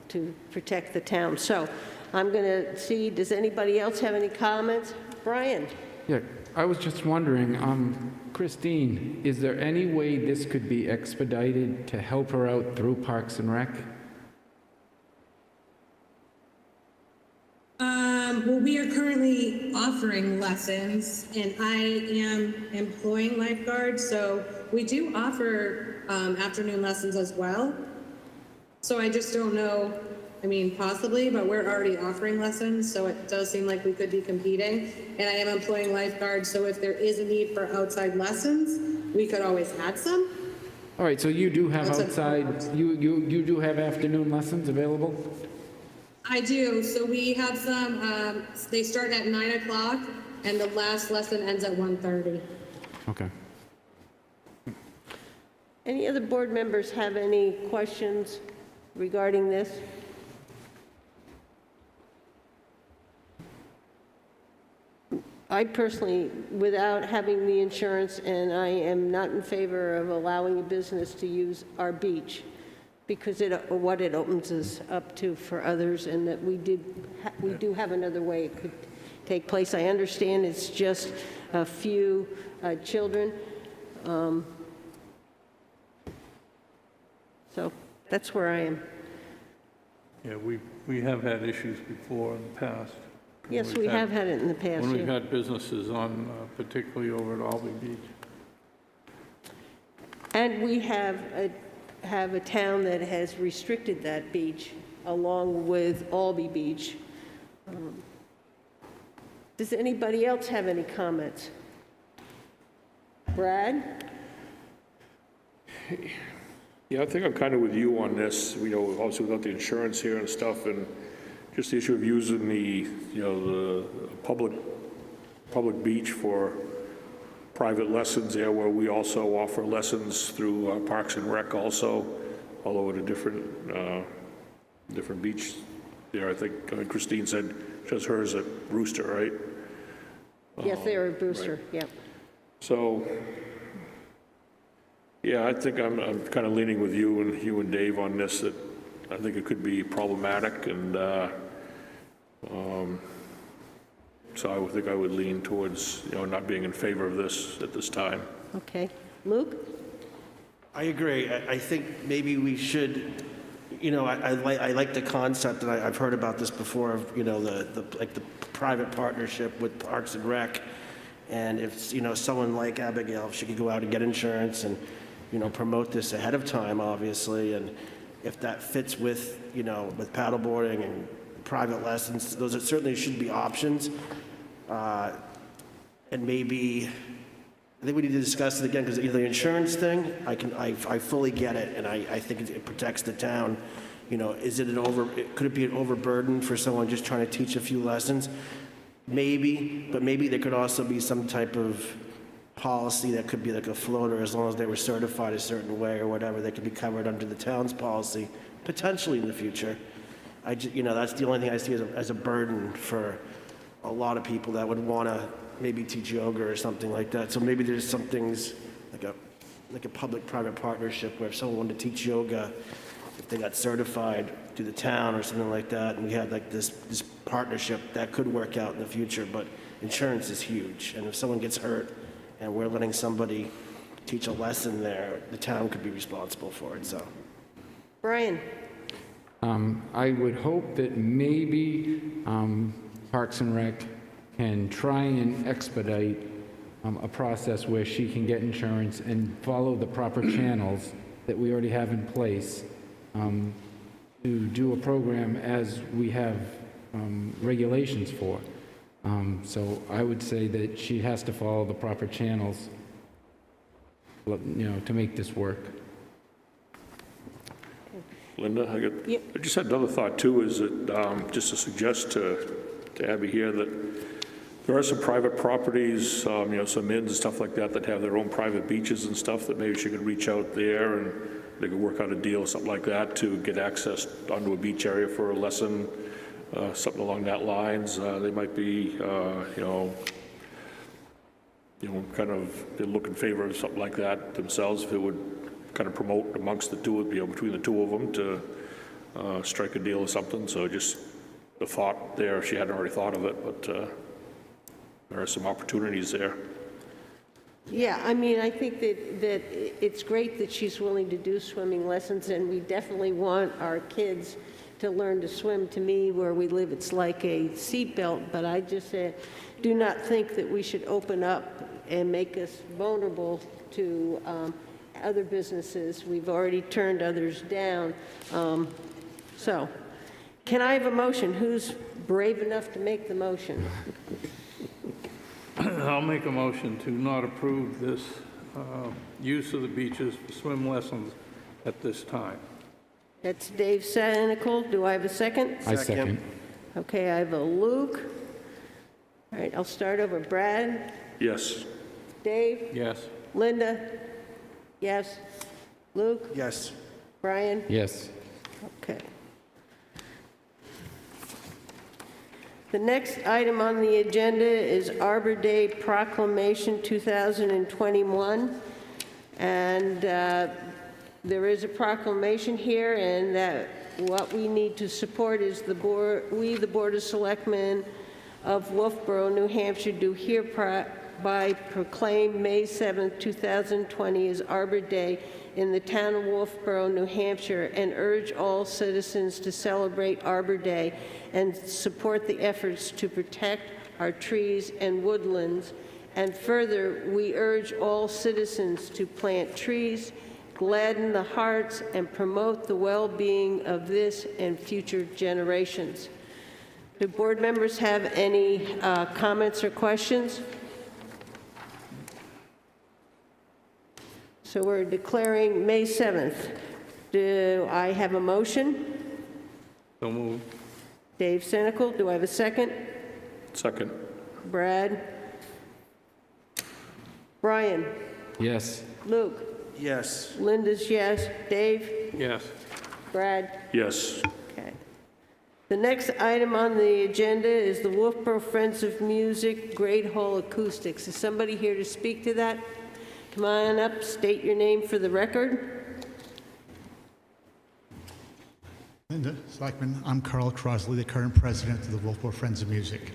to protect the town. So I'm going to see, does anybody else have any comments? Brian? Yeah, I was just wondering, Christine, is there any way this could be expedited to help her out through Parks and Rec? Well, we are currently offering lessons, and I am employing lifeguards, so we do offer afternoon lessons as well. So I just don't know, I mean, possibly, but we're already offering lessons, so it does seem like we could be competing. And I am employing lifeguards, so if there is a need for outside lessons, we could always add some. All right, so you do have outside, you do have afternoon lessons available? I do. So we have some, they start at 9 o'clock, and the last lesson ends at 1:30. Okay. Any other board members have any questions regarding this? I personally, without having the insurance, and I am not in favor of allowing a business to use our beach, because what it opens us up to for others, and that we do have another way it could take place. I understand it's just a few children. So that's where I am. Yeah, we have had issues before in the past. Yes, we have had it in the past. When we've had businesses on, particularly over at Albany Beach. And we have a town that has restricted that beach along with Albany Beach. Does anybody else have any comments? Brad? Yeah, I think I'm kind of with you on this, obviously without the insurance here and stuff, and just the issue of using the public beach for private lessons there, where we also offer lessons through Parks and Rec also, although at a different beach there. I think Christine said just hers at Brewster, right? Yes, they are at Brewster, right. Yeah. So, yeah, I think I'm kind of leaning with you and Dave on this, that I think it could be problematic, and so I would think I would lean towards, not being in favor of this at this time. Okay. Luke? I agree. I think maybe we should, I like the concept, and I've heard about this before, of, the private partnership with Parks and Rec. And if, someone like Abigail, if she could go out and get insurance and, promote this ahead of time, obviously, and if that fits with, with paddleboarding and private lessons, those certainly should be options. And maybe, I think we need to discuss it again, because the insurance thing, I fully get it, and I think it protects the town. Could it be an overburden for someone just trying to teach a few lessons? Maybe, but maybe there could also be some type of policy that could be like a floater, as long as they were certified a certain way or whatever, they could be covered under the town's policy, potentially in the future. That's the only thing I see as a burden for a lot of people that would want to maybe teach yoga or something like that. So maybe there's some things like a public-private partnership, where if someone wanted to teach yoga, if they got certified through the town or something like that, and we had like this partnership, that could work out in the future. But insurance is huge, and if someone gets hurt and we're letting somebody teach a lesson there, the town could be responsible for it. So, Brian? I would hope that maybe Parks and Rec can try and expedite a process where she can get insurance and follow the proper channels that we already have in place to do a program as we have regulations for. So I would say that she has to follow the proper channels, to make this work. Linda, I just had another thought too, is that just to suggest to Abby here that there are some private properties, some inns and stuff like that have their own private beaches and stuff that maybe she could reach out there and they could work out a deal or something like that to get access onto a beach area for a lesson, something along that lines. They might be, kind of, they look in favor of something like that themselves, if it would kind of promote amongst the two, between the two of them to strike a deal or something. So just the thought there, if she hadn't already thought of it, but there are some opportunities there. Yeah, I mean, I think that it's great that she's willing to do swimming lessons, and we definitely want our kids to learn to swim. To me, where we live, it's like a seatbelt, but I just do not think that we should open up and make us vulnerable to other businesses. We've already turned others down. So, can I have a motion? Who's brave enough to make the motion? I'll make a motion to not approve this use of the beaches for swim lessons at this time. That's Dave Sanical. Do I have a second? I second. Okay, I have a Luke. All right, I'll start over. Brad? Yes. Dave? Yes. Linda? Yes. Luke? Yes. Brian? Yes. Okay. The next item on the agenda is Arbor Day Proclamation 2021. And there is a proclamation here, and that what we need to support is the Board of Selectmen of Wolfeboro, New Hampshire, do hereby proclaim May 7th, 2020 as Arbor Day in the town of Wolfeboro, New Hampshire, and urge all citizens to celebrate Arbor Day and support the efforts to protect our trees and woodlands. And further, we urge all citizens to plant trees, gladden the hearts, and promote the well-being of this and future generations. Do board members have any comments or questions? So we're declaring May 7th. Do I have a motion? So moved. Dave Senical, do I have a second? Second. Brad? Brian? Yes. Luke? Yes. Linda's yes. Dave? Yes. Brad? Yes. Okay. The next item on the agenda is the Wolfeboro Friends of Music Great Hall Acoustics. Is somebody here to speak to that? Come on up, state your name for the record. Linda, Selectmen, I'm Carl Crosley, the current president of the Wolfeboro Friends of Music.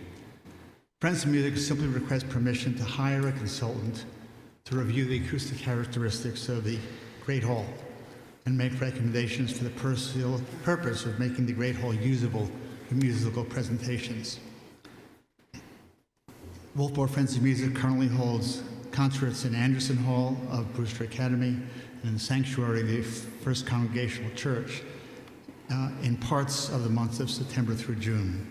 Friends of Music simply request permission to hire a consultant to review the acoustic characteristics of the Great Hall and make recommendations for the purpose of making the Great Hall usable for musical presentations. Wolfeboro Friends of Music currently holds concerts in Anderson Hall of Brewster Academy and in the sanctuary of the First Congregational Church in parts of the months of September through June.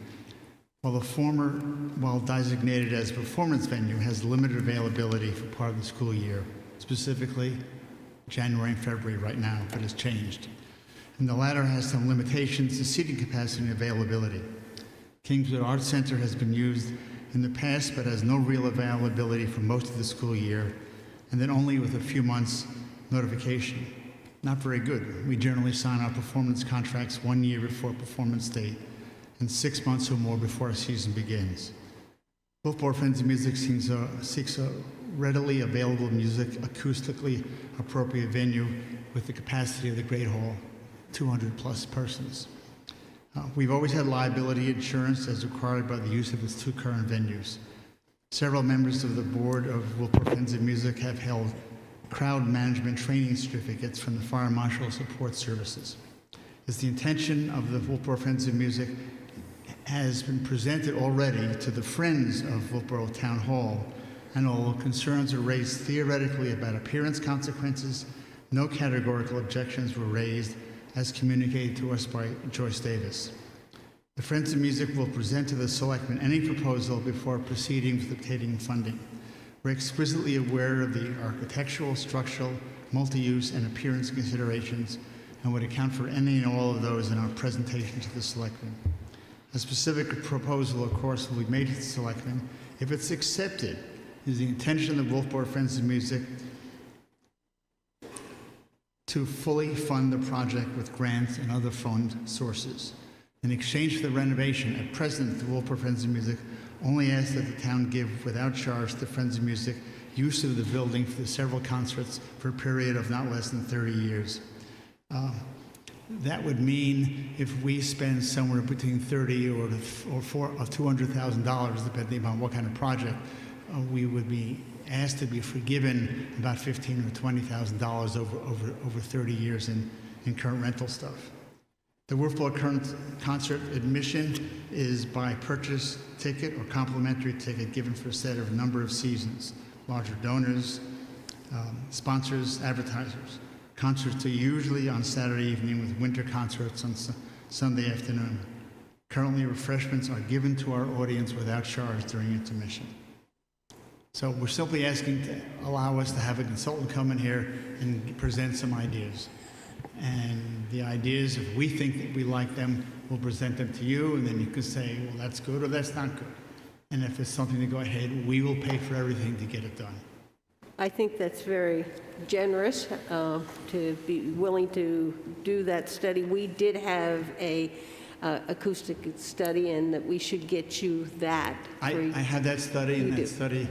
While the former, while designated as a performance venue, has limited availability for part of the school year, specifically January and February right now, but has changed. And the latter has some limitations to seating capacity and availability. Kingswood Arts Center has been used in the past, but has no real availability for most of the school year, and then only with a few months notification. Not very good. We generally sign our performance contracts 1 year before performance date and 6 months or more before our season begins. Wolfeboro Friends of Music seeks a readily available music, acoustically appropriate venue with the capacity of the Great Hall, 200 plus persons. We've always had liability insurance as required by the use of its two current venues. Several members of the board of Wolfeboro Friends of Music have held crowd management training certificates from the Fire Marshal Support Services. It's the intention of the Wolfeboro Friends of Music has been presented already to the Friends of Wolfeboro Town Hall and although concerns were raised theoretically about appearance consequences, no categorical objections were raised as communicated to us by Joyce Davis. The Friends of Music will present to the Selectmen any proposal before proceeding with obtaining funding. We're exquisitely aware of the architectural, structural, multi-use, and appearance considerations and would account for any and all of those in our presentation to the Selectmen. A specific proposal, of course, will be made to the Selectmen. If it's accepted, it is the intention of the Wolfeboro Friends of Music to fully fund the project with grants and other fund sources. In exchange for the renovation, at present, the Wolfeboro Friends of Music only asks that the town give without charge to Friends of Music use of the building for the several concerts for a period of not less than 30 years. That would mean if we spend somewhere between $30,000 or $200,000, depending on what kind of project, we would be asked to be forgiven about $15,000 or $20,000 over 30 years in current rental stuff. The Wolfeboro current concert admission is by purchase ticket or complimentary ticket given for a set of number of seasons. Larger donors, sponsors, advertisers. Concerts are usually on Saturday evening with winter concerts on Sunday afternoon. Currently, refreshments are given to our audience without charge during intermission. So we're simply asking to allow us to have a consultant come in here and present some ideas. And the ideas, if we think that we like them, we'll present them to you, and then you can say, well, that's good or that's not good. And if it's something to go ahead, we will pay for everything to get it done. I think that's very generous to be willing to do that study. We did have a acoustic study, and that we should get you that. I had that study, and that study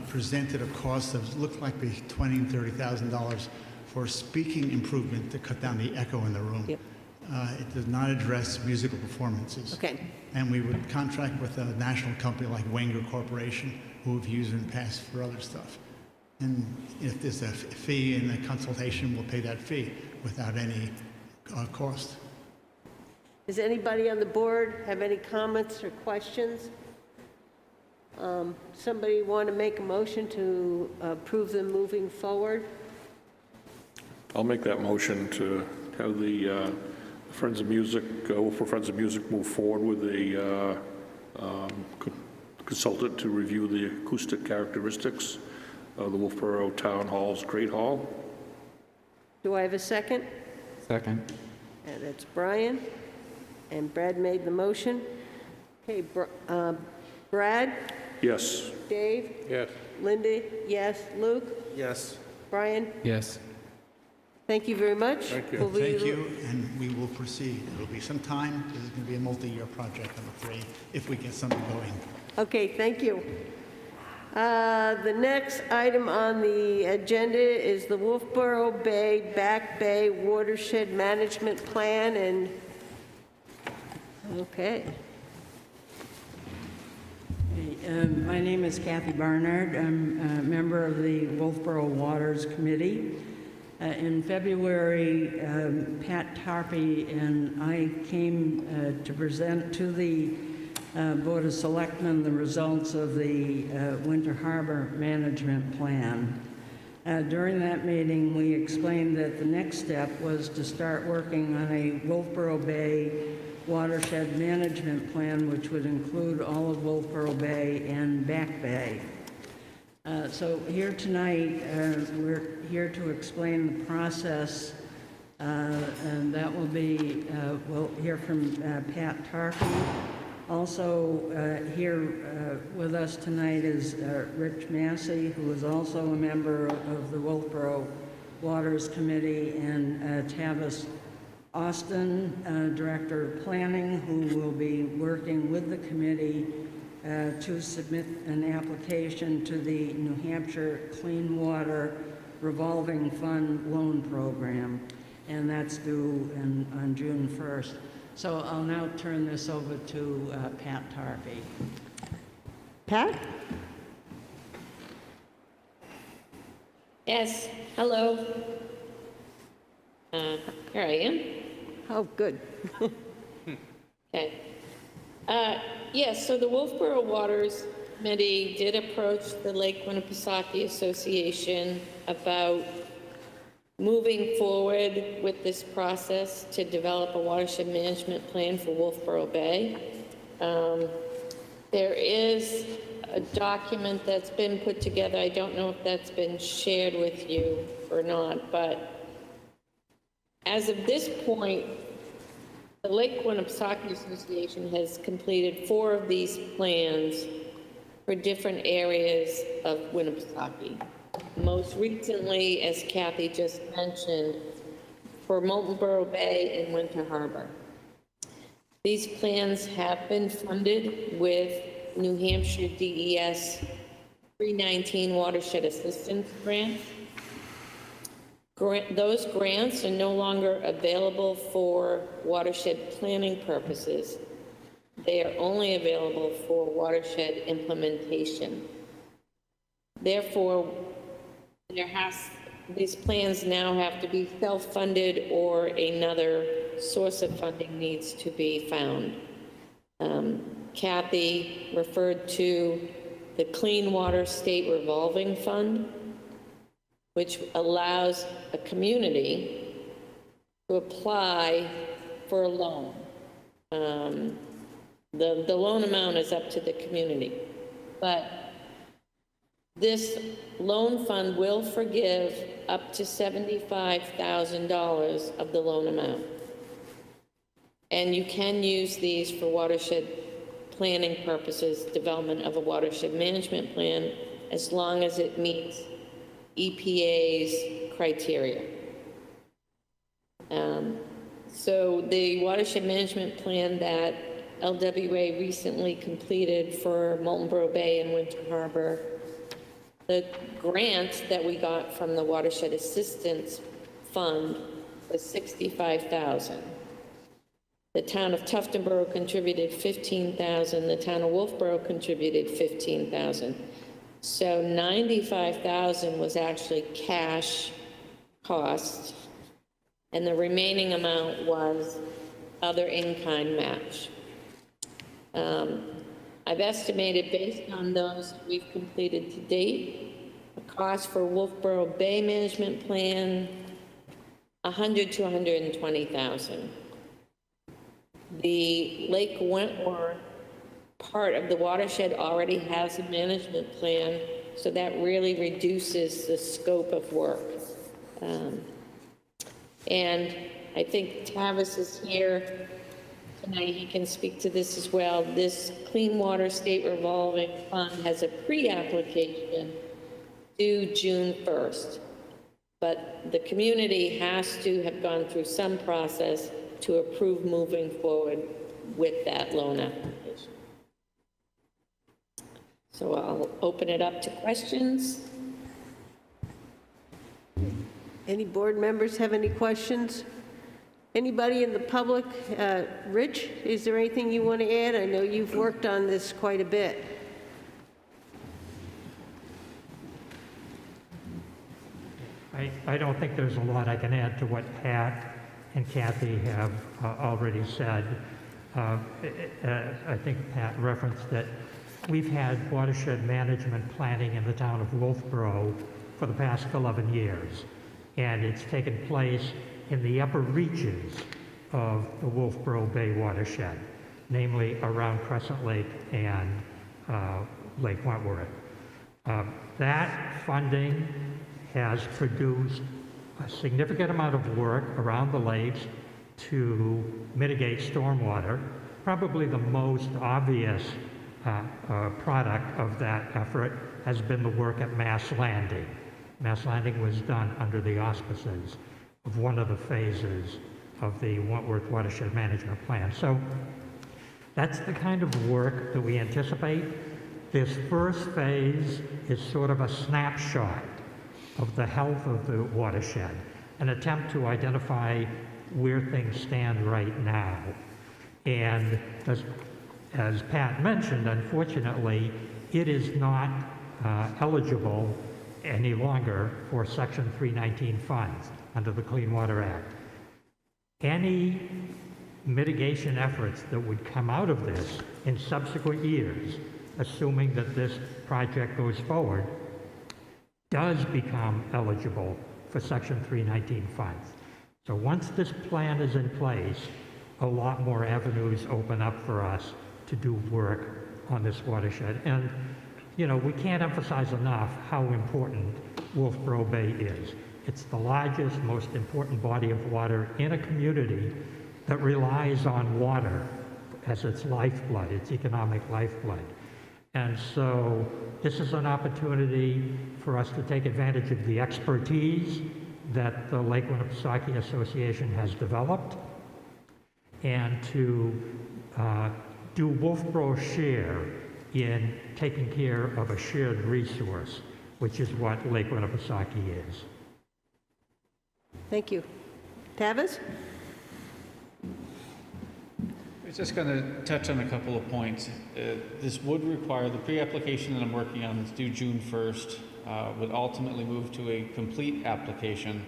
presented a cost of looked like $20,000 and $30,000 for speaking improvement to cut down the echo in the room. Yep. It does not address musical performances. Okay. And we would contract with a national company like Wenger Corporation, who we've used in the past for other stuff. And if there's a fee in the consultation, we'll pay that fee without any cost. Does anybody on the board have any comments or questions? Somebody want to make a motion to approve them moving forward? I'll make that motion to have the Friends of Music, for Friends of Music, move forward with a consultant to review the acoustic characteristics of the Wolfeboro Town Hall's Great Hall. Do I have a second? Second. And that's Brian. And Brad made the motion. Okay, Brad? Yes. Dave? Yes. Linda? Yes. Luke? Yes. Brian? Yes. Thank you very much. Thank you. Thank you, and we will proceed. It'll be some time, because it's going to be a multi-year project, I'm afraid, if we get something going. Okay, thank you. The next item on the agenda is the Wolfeboro Bay Back Bay Watershed Management Plan, and okay. My name is Kathy Barnard. I'm a member of the Wolfeboro Waters Committee. In February, Pat Tarpey and I came to present to the Board of Selectmen the results of the Winter Harbor Management Plan. During that meeting, we explained that the next step was to start working on a Wolfeboro Bay Watershed Management Plan, which would include all of Wolfeboro Bay and Back Bay. So here tonight, we're here to explain the process, and that will be, we'll hear from Pat Tarpey. Also here with us tonight is Rich Massey, who is also a member of the Wolfeboro Waters Committee, and Tavis Austin, Director of Planning, who will be working with the committee to submit an application to the New Hampshire Clean Water Revolving Fund Loan Program, and that's due on June 1st. So I'll now turn this over to Pat Tarpey. Pat? Yes, hello. Here I am. Oh, good. Okay. Yes, so the Wolfeboro Waters committee did approach the Lake Winnipesaukee Association about moving forward with this process to develop a watershed management plan for Wolfeboro Bay. There is a document that's been put together. I don't know if that's been shared with you or not, but as of this point, the Lake Winnipesaukee Association has completed 4 of these plans for different areas of Winnipesaukee. Most recently, as Kathy just mentioned, for Wolfeboro Bay and Winter Harbor. These plans have been funded with New Hampshire DES 319 Watershed Assistance Grants. Those grants are no longer available for watershed planning purposes. They are only available for watershed implementation. Therefore, these plans now have to be self-funded, or another source of funding needs to be found. Kathy referred to the Clean Water State Revolving Fund, which allows a community to apply for a loan. The loan amount is up to the community, but this loan fund will forgive up to $75,000 of the loan amount. And you can use these for watershed planning purposes, development of a watershed management plan, as long as it meets EPA's criteria. So the watershed management plan that LWA recently completed for Wolfeboro Bay and Winter Harbor, the grant that we got from the Watershed Assistance Fund was $65,000. The town of Tuftonboro contributed $15,000. The town of Wolfeboro contributed $15,000. So $95,000 was actually cash cost, and the remaining amount was other in-kind match. I've estimated, based on those we've completed to date, the cost for Wolfeboro Bay Management Plan, $100,000 to $120,000. The Lake Wentworth part of the watershed already has a management plan, so that really reduces the scope of work. And I think Tavis is here tonight. He can speak to this as well. This Clean Water State Revolving Fund has a pre-application due June 1st, but the community has to have gone through some process to approve moving forward with that loan application. So I'll open it up to questions. Any board members have any questions? Anybody in the public? Rich, is there anything you want to add? I know you've worked on this quite a bit. I don't think there's a lot I can add to what Pat and Kathy have already said. I think Pat referenced that we've had watershed management planning in the town of Wolfeboro for the past 11 years, and it's taken place in the upper reaches of the Wolfeboro Bay watershed, namely around Crescent Lake and Lake Wentworth. That funding has produced a significant amount of work around the lakes to mitigate stormwater. Probably the most obvious product of that effort has been the work at Mass Landing. Mass Landing was done under the auspices of one of the phases of the Wentworth Watershed Management Plan. So that's the kind of work that we anticipate. This first phase is sort of a snapshot of the health of the watershed, an attempt to identify where things stand right now. And as Pat mentioned, unfortunately, it is not eligible any longer for Section 319 funds under the Clean Water Act. Any mitigation efforts that would come out of this in subsequent years assuming that this project goes forward, does become eligible for Section 319 funds. So once this plan is in place, a lot more avenues open up for us to do work on this watershed. And, you know, we can't emphasize enough how important Wolfeboro Bay is. It's the largest, most important body of water in a community that relies on water as its lifeblood, its economic lifeblood. And so this is an opportunity for us to take advantage of the expertise that the Lake Winnipesaukee Association has developed and to do Wolfeboro's share in taking care of a shared resource, which is what Lake Winnipesaukee is. Thank you. Tavis? I was just going to touch on a couple of points. This would require, the pre-application that I'm working on is due June 1st, would ultimately move to a complete application,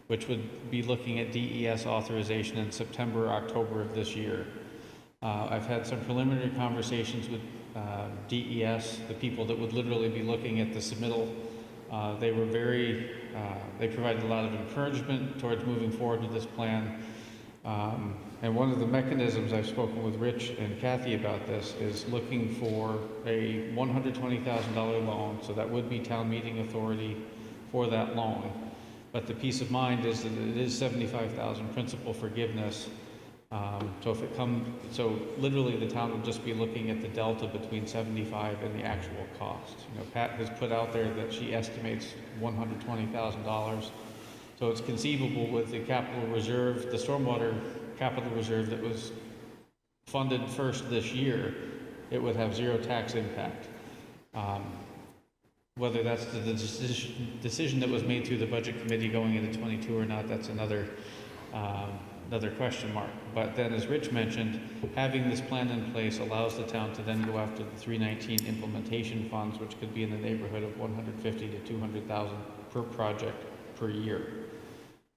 which would be looking at DES authorization in September, October of this year. I've had some preliminary conversations with DES, the people that would literally be looking at the submittal. They were they provided a lot of encouragement towards moving forward with this plan. And one of the mechanisms I've spoken with Rich and Kathy about this is looking for a $120,000 loan, so that would be town meeting authority for that loan. But the peace of mind is that it is $75,000 principal forgiveness. So literally the town would just be looking at the delta between 75 and the actual cost. You know, Pat has put out there that she estimates $120,000. So it's conceivable with the capital reserve, the stormwater capital reserve that was funded first this year, it would have zero tax impact. Whether that's the decision that was made through the budget committee going into 22 or not, that's another question mark. But then, as Rich mentioned, having this plan in place allows the town to then go after the 319 implementation funds, which could be in the neighborhood of 150 to 200,000 per project per year.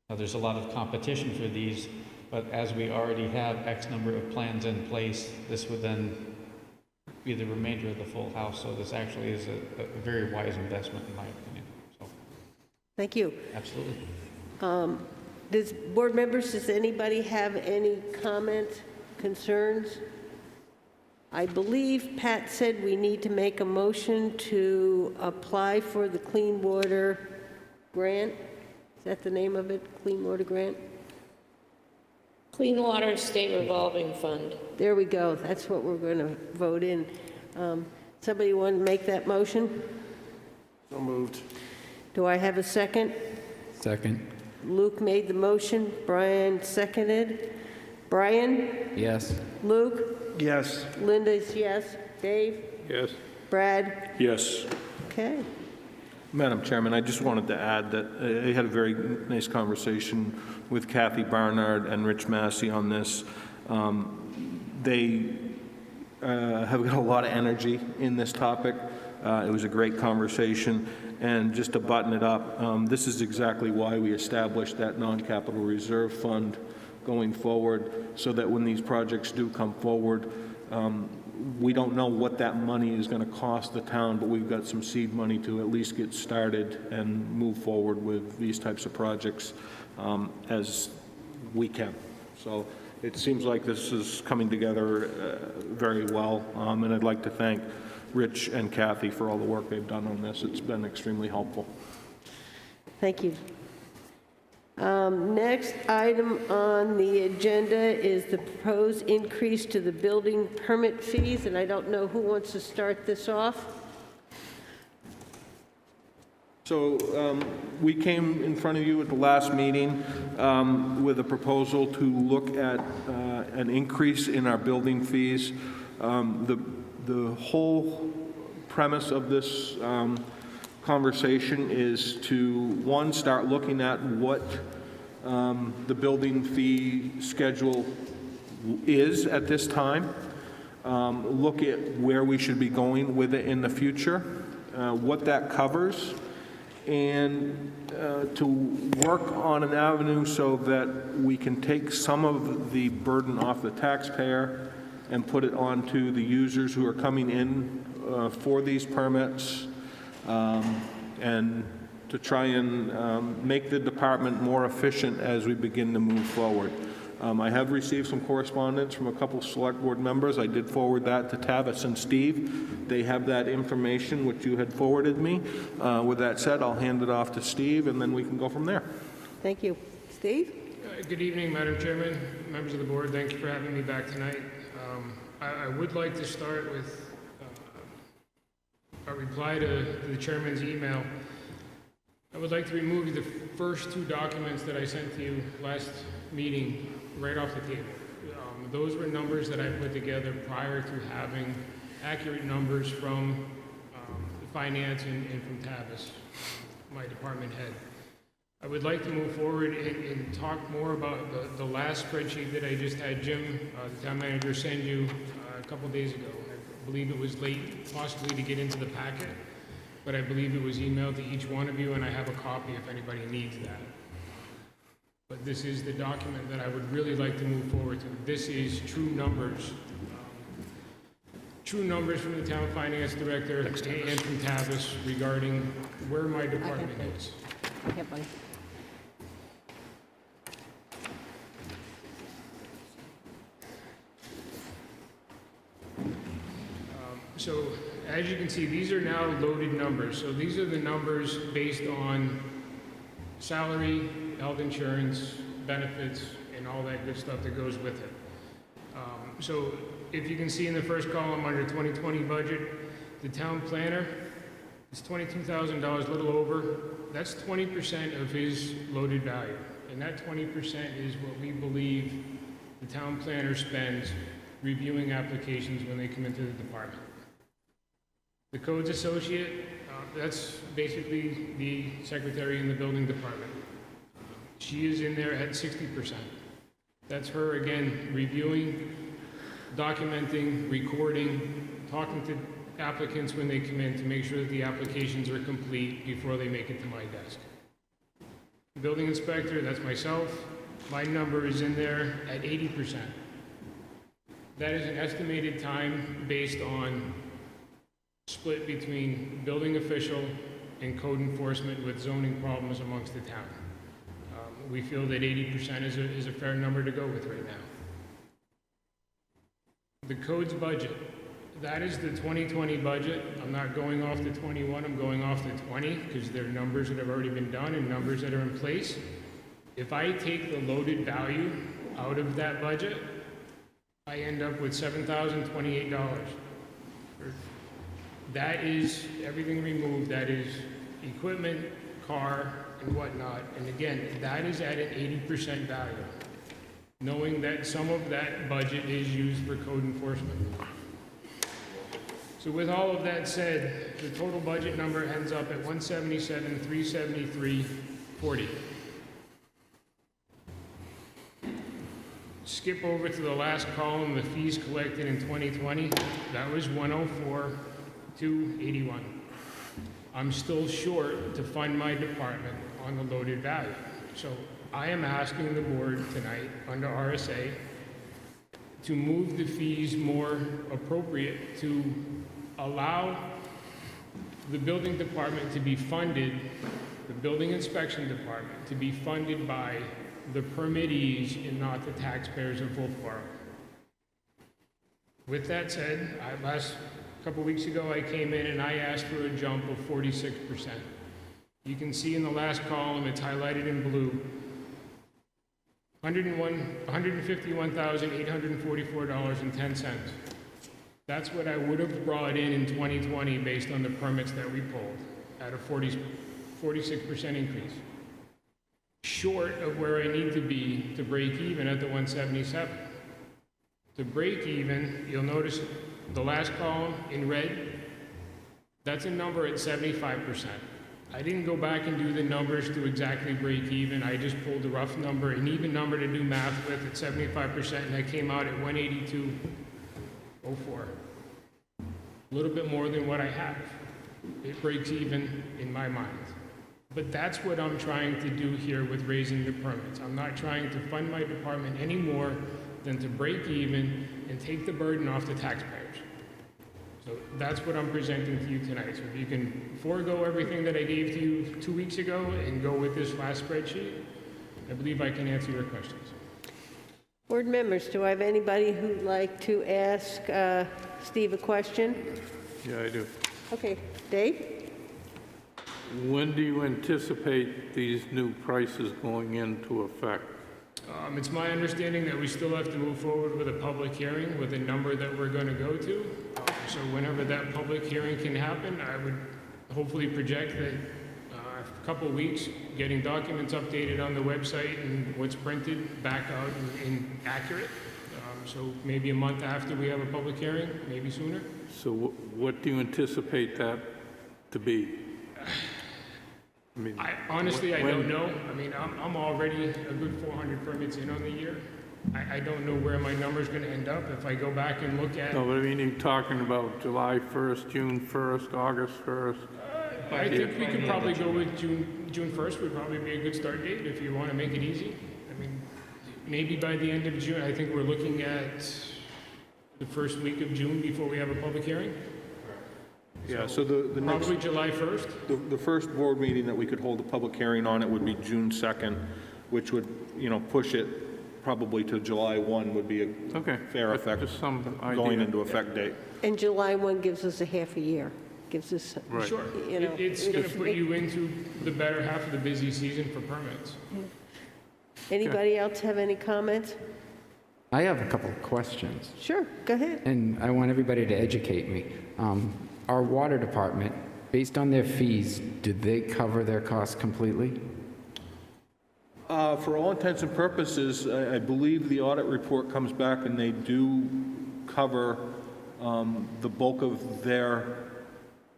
Now, there's a lot of competition for these, but as we already have X number of plans in place, this would then be the remainder of the full house. So this actually is a very wise investment, in my opinion. So, thank you. Absolutely. Board members, does anybody have any comments, concerns? I believe Pat said we need to make a motion to apply for the Clean Water Grant. Is that the name of it? Clean Water Grant? Clean Water State Revolving Fund. There we go. That's what we're going to vote in. Somebody want to make that motion? So moved. Do I have a second? Second. Luke made the motion. Brian seconded. Brian? Yes. Luke? Yes. Linda's yes. Dave? Yes. Brad? Yes. Okay. Madam Chairman, I just wanted to add that I had a very nice conversation with Kathy Barnard and Rich Massey on this. They have got a lot of energy in this topic. It was a great conversation. And just to button it up, this is exactly why we established that non-capital reserve fund going forward, so that when these projects do come forward, we don't know what that money is going to cost the town, but we've got some seed money to at least get started and move forward with these types of projects as we can. So it seems like this is coming together very well, and I'd like to thank Rich and Kathy for all the work they've done on this. It's been extremely helpful. Thank you. Next item on the agenda is the proposed increase to the building permit fees, and I don't know who wants to start this off. So we came in front of you at the last meeting with a proposal to look at an increase in our building fees. The whole premise of this conversation is to, one, start looking at what the building fee schedule is at this time, look at where we should be going with it in the future, what that covers, and to work on an avenue so that we can take some of the burden off the taxpayer and put it onto the users who are coming in for these permits, and to try and make the department more efficient as we begin to move forward. I have received some correspondence from a couple select board members. I did forward that to Tavis and Steve. They have that information which you had forwarded me. With that said, I'll hand it off to Steve, and then we can go from there. Thank you. Steve? Good evening, Madam Chairman, members of the board. Thank you for having me back tonight. I would like to start with a reply to the chairman's email. I would like to remove the first two documents that I sent to you last meeting right off the table. Those were numbers that I put together prior to having accurate numbers from the finance and from Tavis, my department head. I would like to move forward and talk more about the last spreadsheet that I just had Jim, the town manager, send you a couple days ago. I believe it was late, possibly, to get into the packet, but I believe it was emailed to each one of you, and I have a copy if anybody needs that. But this is the document that I would really like to move forward to. This is true numbers from the town finance director and from Tavis regarding where my department is. So as you can see, these are now loaded numbers. So these are the numbers based on salary, health insurance, benefits, and all that good stuff that goes with it. So if you can see in the first column under 2020 budget, the town planner is $22,000, a little over. That's 20% of his loaded value. And that 20% is what we believe the town planner spends reviewing applications when they come into the department. The codes associate, that's basically the secretary in the building department. She is in there at 60%. That's her, again, reviewing, documenting, recording, talking to applicants when they come in to make sure that the applications are complete before they make it to my desk. Building inspector, that's myself. My number is in there at 80%. That is an estimated time based on split between building official and code enforcement with zoning problems amongst the town. We feel that 80% is a fair number to go with right now. The code's budget, that is the 2020 budget. I'm not going off the 21, I'm going off the 20 because they're numbers that have already been done and numbers that are in place. If I take the loaded value out of that budget, I end up with $7,028. That is everything removed. That is equipment, car, and whatnot. And again, that is at an 80% value, knowing that some of that budget is used for code enforcement. So with all of that said, the total budget number ends up at $177,373.40. Skip over to the last column, the fees collected in 2020. That was $104,281. I'm still short to fund my department on the loaded value. So I am asking the board tonight under RSA to move the fees more appropriate to allow the building department to be funded, the building inspection department to be funded by the permittees and not the taxpayers of Wolfeboro. With that said, last couple weeks ago I came in and I asked for a jump of 46%. You can see in the last column, it's highlighted in blue, $151,844.10. That's what I would have brought in 2020 based on the permits that we pulled at a 46% increase. Short of where I need to be to break even at the 177. To break even, you'll notice the last column in red, that's a number at 75%. I didn't go back and do the numbers to exactly break even. I just pulled a rough number, an even number to do math with at 75%, and I came out at 182.04. A little bit more than what I have. It breaks even in my mind. But that's what I'm trying to do here with raising the permits. I'm not trying to fund my department anymore than to break even and take the burden off the taxpayers. So that's what I'm presenting to you tonight. So if you can forego everything that I gave to you 2 weeks ago and go with this last spreadsheet, I believe I can answer your questions. Board members, do I have anybody who'd like to ask Steve a question? Yeah, I do. Okay, Dave? When do you anticipate these new prices going into effect? It's my understanding that we still have to move forward with a public hearing with a number that we're going to go to. So whenever that public hearing can happen, I would hopefully project that a couple of weeks, getting documents updated on the website and what's printed back out and accurate. So maybe a month after we have a public hearing, maybe sooner. So what do you anticipate that to be? I mean, Honestly, I don't know. I mean, I'm already a good 400 permits in on the year. I don't know where my number's going to end up. If I go back and look at... No, but I mean, you're talking about July 1st, June 1st, August 1st? I think we could probably go with June 1st would probably be a good start date if you want to make it easy. I mean, maybe by the end of June. I think we're looking at the first week of June before we have a public hearing. Yeah, so the next... Probably July 1st. The first board meeting that we could hold a public hearing on it would be June 2nd, which would, push it probably to July 1 would be a fair effect, just some going idea. into effect date. And July 1 gives us a half a year. Gives us, Right. Sure. It's going to put you into the better half of the busy season for permits. Anybody else have any comments? I have a couple of questions, Sure, go ahead. and I want everybody to educate me. Our water department, based on their fees, do they cover their costs completely? For all intents and purposes, I believe the audit report comes back and they do cover the bulk of their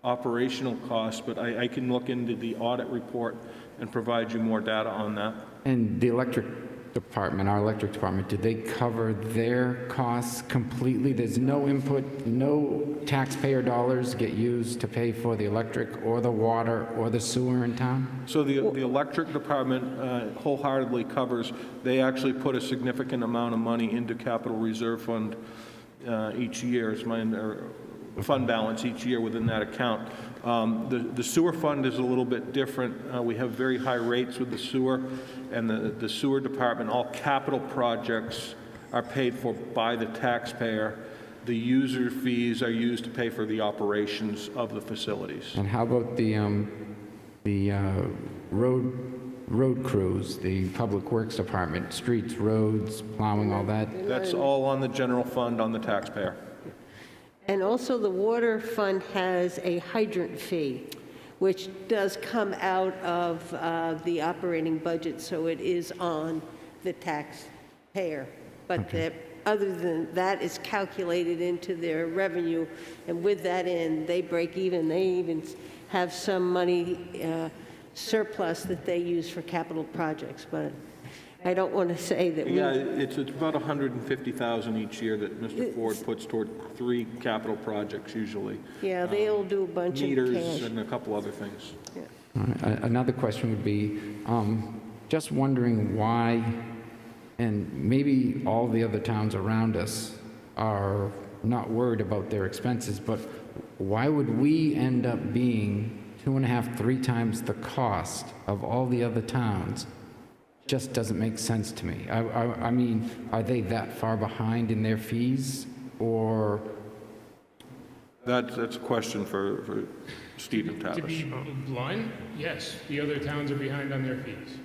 operational costs, but I can look into the audit report and provide you more data on that. And the electric department, our electric department, do they cover their costs completely? There's no input, no taxpayer dollars get used to pay for the electric or the water or the sewer in town? So the electric department wholeheartedly covers. They actually put a significant amount of money into capital reserve fund each year. It's my fund balance each year within that account. The sewer fund is a little bit different. We have very high rates with the sewer, and the sewer department, all capital projects are paid for by the taxpayer. The user fees are used to pay for the operations of the facilities. And how about the road crews, the public works department, streets, roads, plowing, all that? That's all on the general fund on the taxpayer. And also the water fund has a hydrant fee, which does come out of the operating budget, so it is on the taxpayer. But other than that, is calculated into their revenue, and with that in, they break even. They even have some money surplus that they use for capital projects, but I don't want to say that we... Yeah, it's about $150,000 each year that Mr. Ford puts toward 3 capital projects usually. Yeah, they'll do a bunch of Meters cash. and a couple other things. Yeah. Another question would be, just wondering why, and maybe all the other towns around us are not worried about their expenses, but why would we end up being 2.5, 3 times the cost of all the other towns? Just doesn't make sense to me. I mean, are they that far behind in their fees, or? That's a question for Stephen Tavish. To be blunt, yes, the other towns are behind on their fees.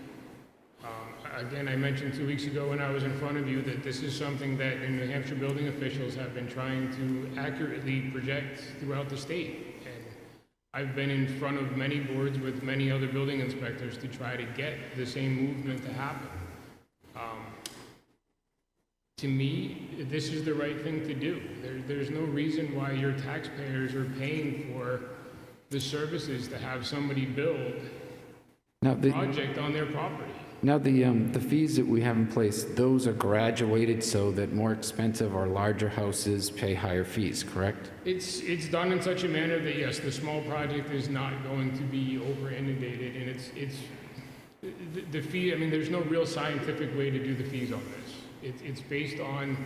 Again, I mentioned 2 weeks ago when I was in front of you that this is something that in New Hampshire building officials have been trying to accurately project throughout the state. And I've been in front of many boards with many other building inspectors to try to get the same movement to happen. To me, this is the right thing to do. There's no reason why your taxpayers are paying for the services to have somebody build a project on their property. Now, the fees that we have in place, those are graduated so that more expensive or larger houses pay higher fees, correct? It's done in such a manner that, yes, the small project is not going to be over-inundated, and it's the fee, I mean, there's no real scientific way to do the fees on this. It's based on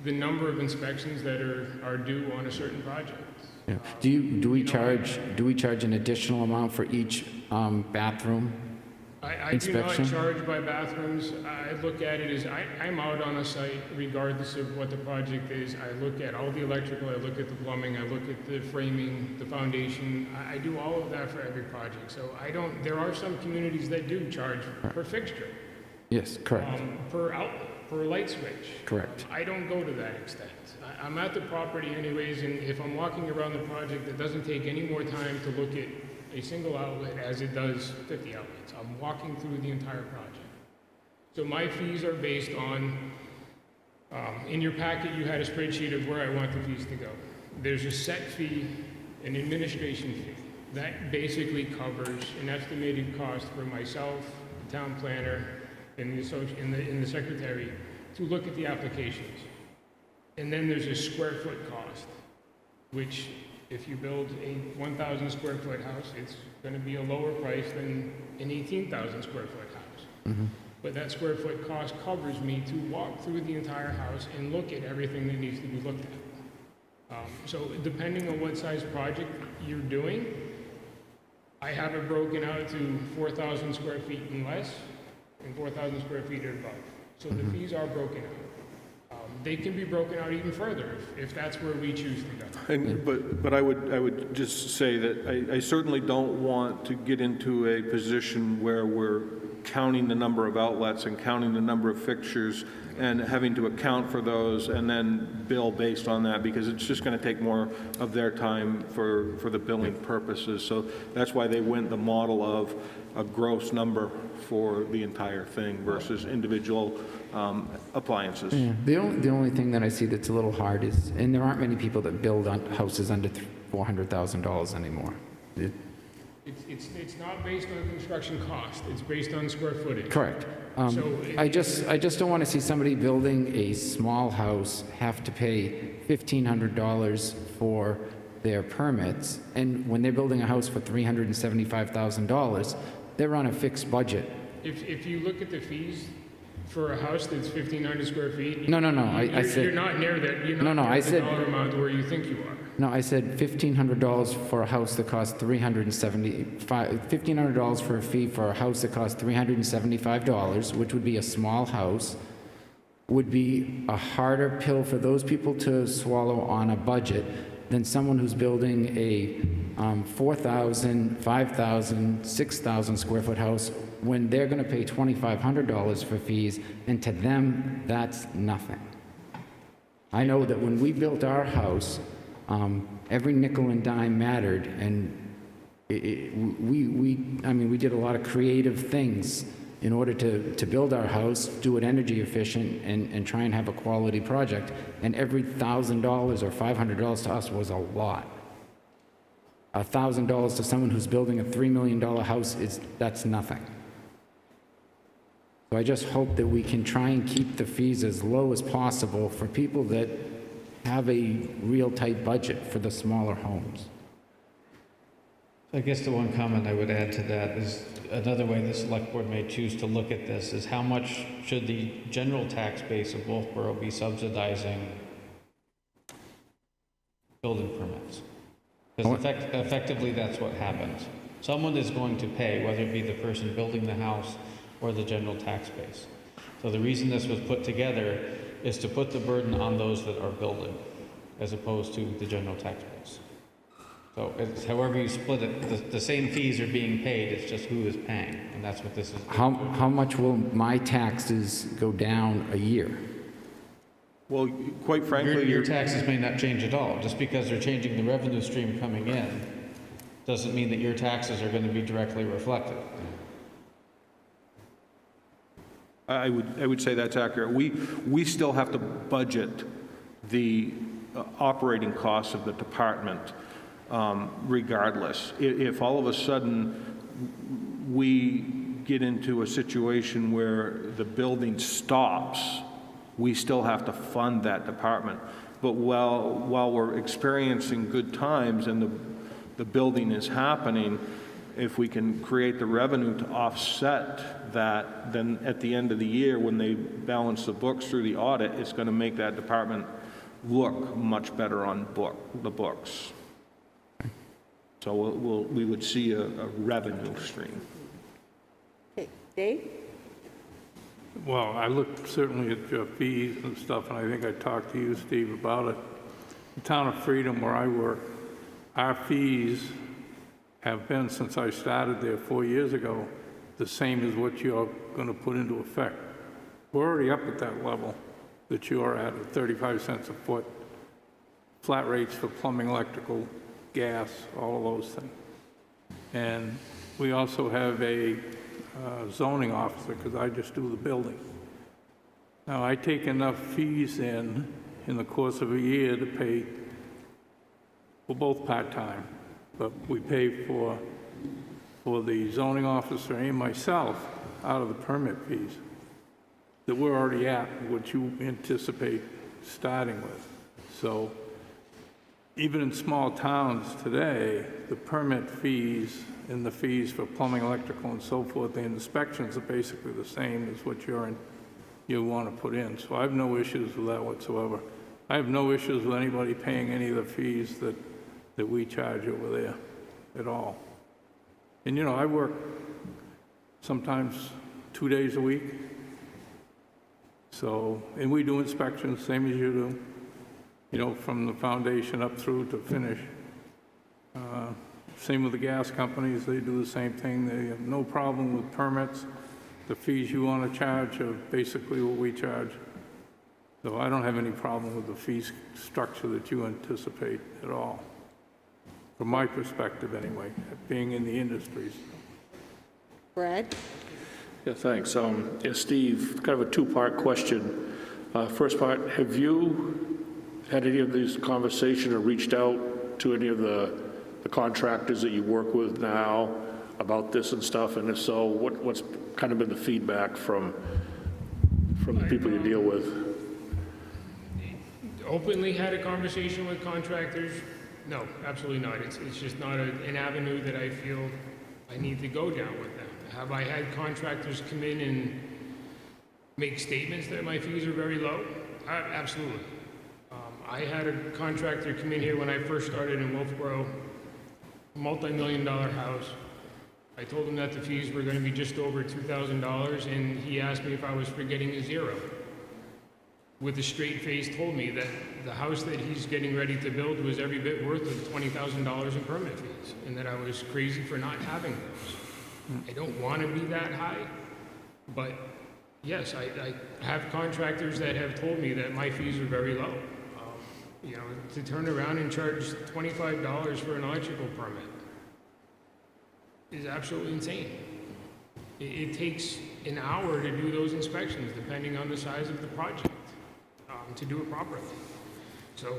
the number of inspections that are due on a certain project. Yeah. Do we charge an additional amount for each bathroom I do inspection? not charge by bathrooms. I look at it as I'm out on a site regardless of what the project is. I look at all the electrical, I look at the plumbing, I look at the framing, the foundation. I do all of that for every project. So there are some communities that do charge per fixture. Yes, correct. Per outlet, per light switch. Correct. I don't go to that extent. I'm at the property anyways, and if I'm walking around the project, it doesn't take any more time to look at a single outlet as it does 50 outlets. I'm walking through the entire project. So my fees are based on, in your packet you had a spreadsheet of where I want the fees to go. There's a set fee, an administration fee. That basically covers an estimated cost for myself, the town planner, and the secretary to look at the applications. And then there's a square foot cost, which if you build a 1,000 square foot house, it's going to be a lower price than an 18,000 square foot house. Mm-hmm. But that square foot cost covers me to walk through the entire house and look at everything that needs to be looked at. So depending on what size project you're doing, I have it broken out to 4,000 square feet and less, and 4,000 square feet or above. So the fees are broken out. They can be broken out even further if that's where we choose to go. But I would just say that I certainly don't want to get into a position where we're counting the number of outlets and counting the number of fixtures and having to account for those and then bill based on that, because it's just going to take more of their time for the billing purposes. So that's why they went the model of a gross number for the entire thing versus individual appliances. Yeah. The only thing that I see that's a little hard is, and there aren't many people that build on houses under $400,000 anymore. It's not based on construction cost. It's based on square footage. Correct. I just don't want to see somebody building a small house have to pay $1,500 for their permits, and when they're building a house for $375,000, they're on a fixed budget. If you look at the fees for a house that's 1,500 square feet, No. I said you're not near that. You're not near the dollar amount where you think you are. No, I said $1,500 for a house that costs $1,500 for a fee for a house that costs $375, which would be a small house, would be a harder pill for those people to swallow on a budget than someone who's building a 4,000, 5,000, 6,000 square foot house when they're going to pay $2,500 for fees, and to them, that's nothing. I know that when we built our house, every nickel and dime mattered, and we did a lot of creative things in order to build our house, do it energy efficient, and try and have a quality project. And every $1,000 or $500 to us was a lot. $1,000 to someone who's building a $3 million house that's nothing. So I just hope that we can try and keep the fees as low as possible for people that have a real tight budget for the smaller homes. I guess the one comment I would add to that is another way the select board may choose to look at this is how much should the general tax base of Wolfeboro be subsidizing building permits? Because effectively that's what happens. Someone is going to pay, whether it be the person building the house or the general tax base. So the reason this was put together is to put the burden on those that are building, as opposed to the general tax base. So it's, however you split it, the same fees are being paid, it's just who is paying, and that's what this is. How much will my taxes go down a year? Well, quite frankly, your taxes may not change at all. Just because they're changing the revenue stream coming in doesn't mean that your taxes are going to be directly reflected. I would say that's accurate. We still have to budget the operating costs of the department regardless. If all of a sudden we get into a situation where the building stops, we still have to fund that department. But while we're experiencing good times and the building is happening, if we can create the revenue to offset that, then at the end of the year, when they balance the books through the audit, it's going to make that department look much better on the books. So we would see a revenue stream. Okay, Dave? Well, I looked certainly at your fees and stuff, and I think I talked to you, Steve, about it. The town of Freedom, where I work, our fees have been, since I started there 4 years ago, the same as what you're going to put into effect. We're already up at that level that you're at 35 cents a foot, flat rates for plumbing, electrical, gas, all of those things. And we also have a zoning officer, because I just do the building. Now, I take enough fees in the course of a year to pay, we're both part-time, but we pay for the zoning officer and myself out of the permit fees that we're already at, what you anticipate starting with. So even in small towns today, the permit fees and the fees for plumbing, electrical, and so forth, the inspections are basically the same as what you want to put in. So I have no issues with that whatsoever. I have no issues with anybody paying any of the fees that we charge over there at all. And, you know, I work sometimes 2 days a week. So, and we do inspections, same as you do, you know, from the foundation up through to finish. Same with the gas companies, they do the same thing. They have no problem with permits. The fees you want to charge are basically what we charge. So I don't have any problem with the fee structure that you anticipate at all, from my perspective anyway, being in the industries. Brad? Yeah, thanks. Yeah, Steve, kind of a two-part question. First part, have you had any of these conversations or reached out to any of the contractors that you work with now about this and stuff? And if so, what's kind of been the feedback from the people you deal with? Openly had a conversation with contractors? No, absolutely not. It's just not an avenue that I feel I need to go down with them. Have I had contractors come in and make statements that my fees are very low? Absolutely. I had a contractor come in here when I first started in Wolfeboro, multi-million-dollar house. I told him that the fees were going to be just over $2,000, and he asked me if I was forgetting a zero. With a straight face, told me that the house that he's getting ready to build was every bit worth of $20,000 in permit fees, and that I was crazy for not having those. I don't want to be that high, but yes, I have contractors that have told me that my fees are very low. You know, to turn around and charge $25 for an electrical permit is absolutely insane. It takes an hour to do those inspections, depending on the size of the project, to do it properly. So,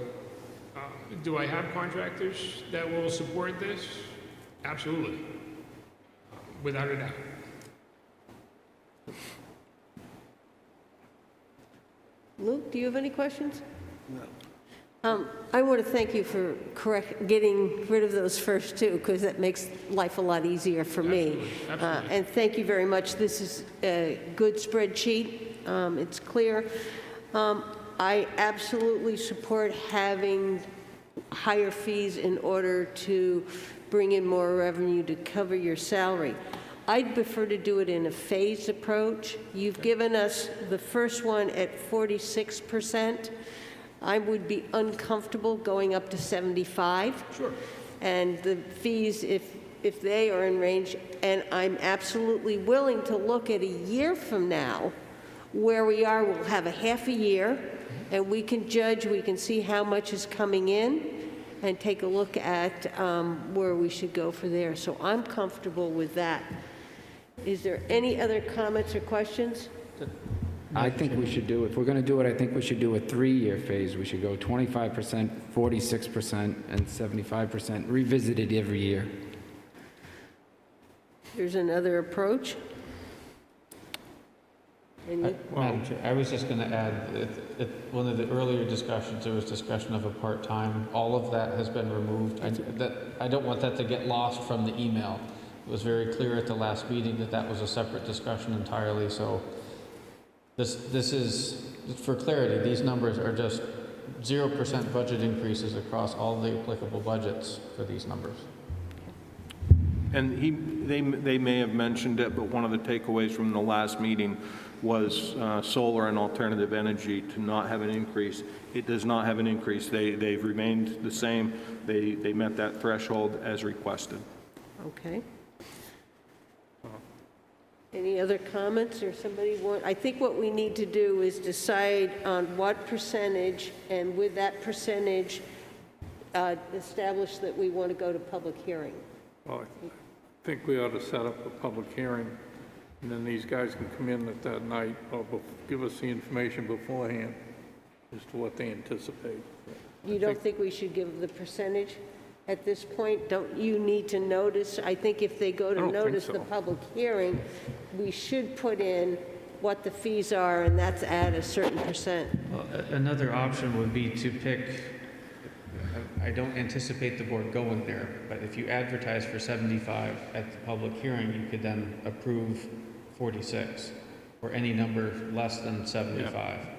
do I have contractors that will support this? Absolutely, without a doubt. Luke, do you have any questions? No. I want to thank you for getting rid of those first two, because that makes life a lot easier for me. Absolutely. And thank you very much. This is a good spreadsheet. It's clear. I absolutely support having higher fees in order to bring in more revenue to cover your salary. I'd prefer to do it in a phased approach. You've given us the first one at 46%. I would be uncomfortable going up to 75. Sure. And the fees, if they are in range, and I'm absolutely willing to look at a year from now where we are. We'll have a half a year, and we can judge, we can see how much is coming in, and take a look at where we should go for there. So I'm comfortable with that. Is there any other comments or questions? I think we should do, if we're going to do it, I think we should do a 3-year phase. We should go 25%, 46%, and 75%, revisit it every year. There's another approach. Madam Chair, I was just going to add, at one of the earlier discussions, there was discussion of a part-time. All of that has been removed. I don't want that to get lost from the email. It was very clear at the last meeting that that was a separate discussion entirely, so this is, for clarity, these numbers are just 0% budget increases across all the applicable budgets for these numbers. And they may have mentioned it, but one of the takeaways from the last meeting was solar and alternative energy to not have an increase. It does not have an increase. They've remained the same. They met that threshold as requested. Okay. Any other comments or somebody want? I think what we need to do is decide on what percentage, and with that percentage, establish that we want to go to public hearing. Well, I think we ought to set up a public hearing, and then these guys can come in at that night or give us the information beforehand as to what they anticipate. You don't think we should give the percentage at this point? Don't you need to notice? I think if they go to notice the public hearing, we should put in what the fees are, and that's at a certain percent. Well, another option would be to pick, I don't anticipate the board going there, but if you advertise for 75 at the public hearing, you could then approve 46 or any number less than 75. Yeah.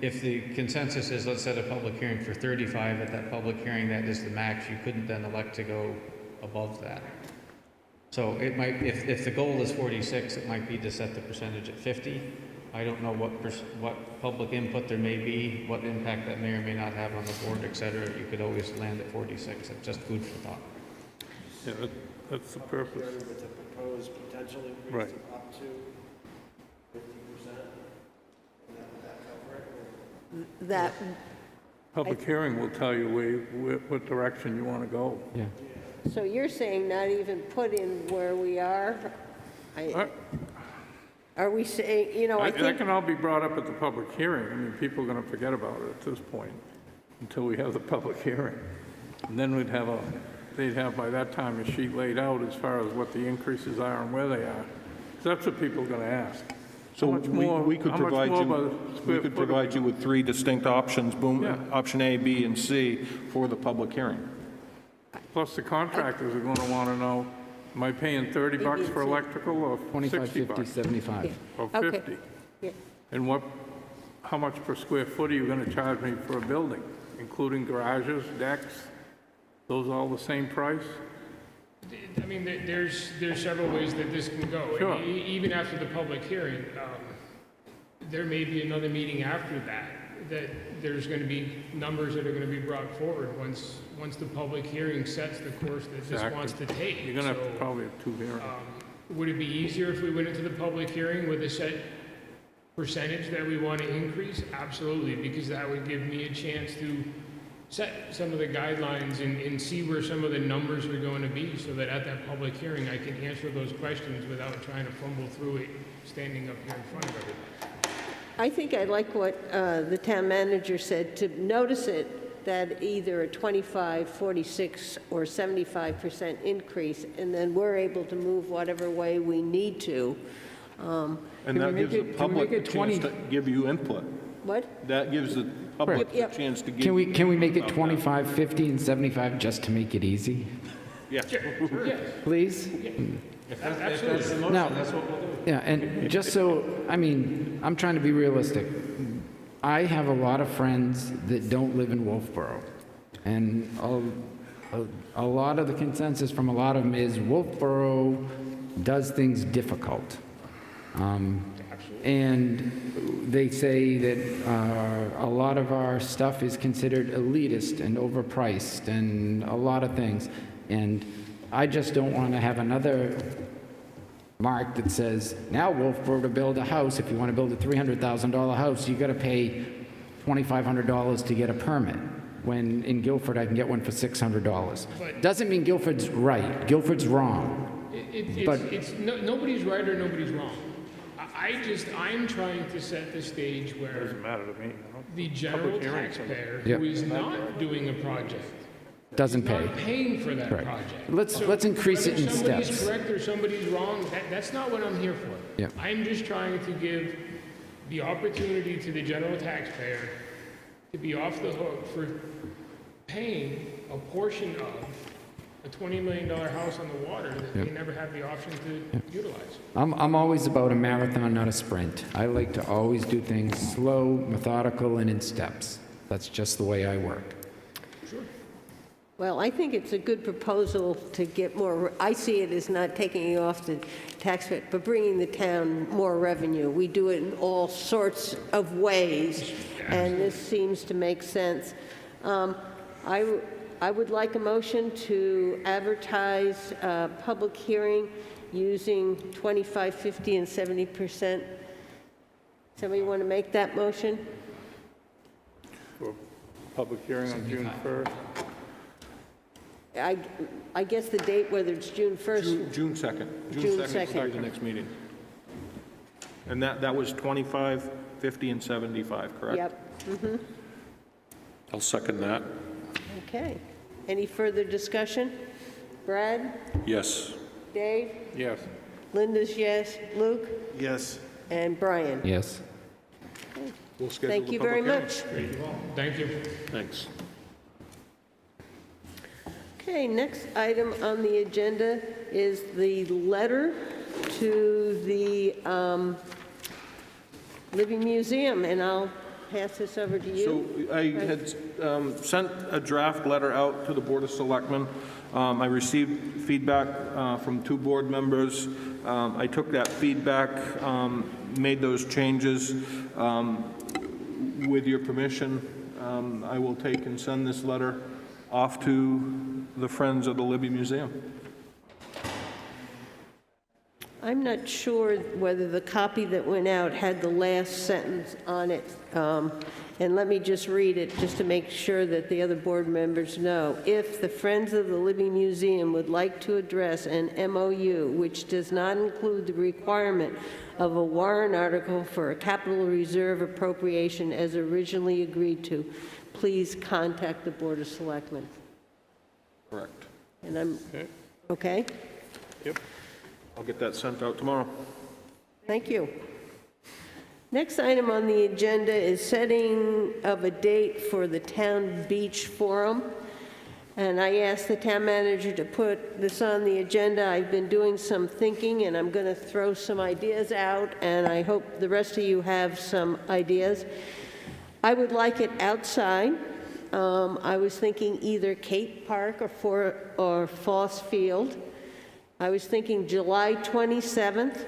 If the consensus is, let's set a public hearing for 35 at that public hearing, that is the max, you couldn't then elect to go above that. So it might, if the goal is 46, it might be to set the percentage at 50. I don't know what public input there may be, what impact that may or may not have on the board, et cetera. You could always land at 46. It's just food for thought. Yeah, that's the purpose. With the proposed potential increase right. Up to 50%. That public hearing will tell you what direction you want to go. Yeah. So you're saying not even put in where we are? Are we saying, you know, I think... That can all be brought up at the public hearing. I mean, people are going to forget about it at this point until we have the public hearing. And then they'd have by that time a sheet laid out as far as what the increases are and where they are. That's what people are going to ask. So we could provide you with 3 distinct options, option A, B, and C for the public hearing. Plus the contractors are going to want to know, am I paying $30 for electrical or 25, 60 50, 75. Or 50? Okay. Yeah. And how much per square foot are you going to charge me for a building, including garages, decks? Those all the same price? I mean, there's several ways that this can go. Sure. And even after the public hearing, there may be another meeting after that there's going to be numbers that are going to be brought forward once the public hearing sets the course that this wants to take. You're going to have to probably have 2 hearings. Would it be easier if we went into the public hearing with a set percentage that we want to increase? Absolutely, because that would give me a chance to set some of the guidelines and see where some of the numbers are going to be, so that at that public hearing I can answer those questions without trying to fumble through it standing up here in front of everybody. I think I like what the town manager said, to notice it that either a 25, 46, or 75% increase, and then we're able to move whatever way we need to. And that gives the public a chance to give you input. What? That gives the public a chance to give you input. Can we make it 25, 50, and 75 just to make it easy? Yeah. Sure. Yes. Please? Yeah. If that's the motion, Now, that's what we'll do. Yeah, and just so, I mean, I'm trying to be realistic. I have a lot of friends that don't live in Wolfeboro, and a lot of the consensus from a lot of them is Wolfeboro does things difficult. And they say that a lot of our stuff is considered elitist and overpriced and a lot of things. And I just don't want to have another mark that says, now Wolfeboro to build a house, if you want to build a $300,000 house, you got to pay $2,500 to get a permit. When in Guilford, I can get one for $600. Doesn't mean Guilford's right. Guilford's wrong. Nobody's right or nobody's wrong. I'm trying to set the stage where It doesn't matter to me. the general taxpayer Yep. who is not doing a project Doesn't is pay. not paying for that Correct. project. Let's increase it in Whether somebody's steps. correct or somebody's wrong, that's not what I'm here for. Yep. I'm just trying to give the opportunity to the general taxpayer to be off the hook for paying a portion of a $20 million house on the water that they never have the option to utilize. I'm always about a marathon, not a sprint. I like to always do things slow, methodical, and in steps. That's just the way I work. Sure. Well, I think it's a good proposal to get more, I see it as not taking it off the tax rate, but bringing the town more revenue. We do it in all sorts of ways, and this seems to make sense. I would like a motion to advertise a public hearing using 25, 50, and 70%. Somebody want to make that motion? For public hearing on June 1st. I guess the date, whether it's June 1st. June 2nd. June 2nd is the next meeting. And that was 25, 50, and 75, correct? Yep. Mm-hmm. I'll second that. Okay. Any further discussion? Brad? Yes. Dave? Yes. Linda's yes. Luke? Yes. And Brian? Yes. We'll schedule Thank the you public very hearing. much. Thank you. Thanks. Okay, next item on the agenda is the letter to the Living Museum, and I'll pass this over to you. So I had sent a draft letter out to the Board of Selectmen. I received feedback from 2 board members. I took that feedback, made those changes. With your permission, I will take and send this letter off to the Friends of the Libby Museum. I'm not sure whether the copy that went out had the last sentence on it. And let me just read it just to make sure that the other board members know. If the Friends of the Libby Museum would like to address an MOU which does not include the requirement of a warrant article for a capital reserve appropriation as originally agreed to, please contact the Board of Selectmen. Correct. And I'm, okay? Yep. I'll get that sent out tomorrow. Thank you. Next item on the agenda is setting of a date for the Town Beach Forum. And I asked the town manager to put this on the agenda. I've been doing some thinking, and I'm going to throw some ideas out, and I hope the rest of you have some ideas. I would like it outside. I was thinking either Cape Park or Foss Field. I was thinking July 27th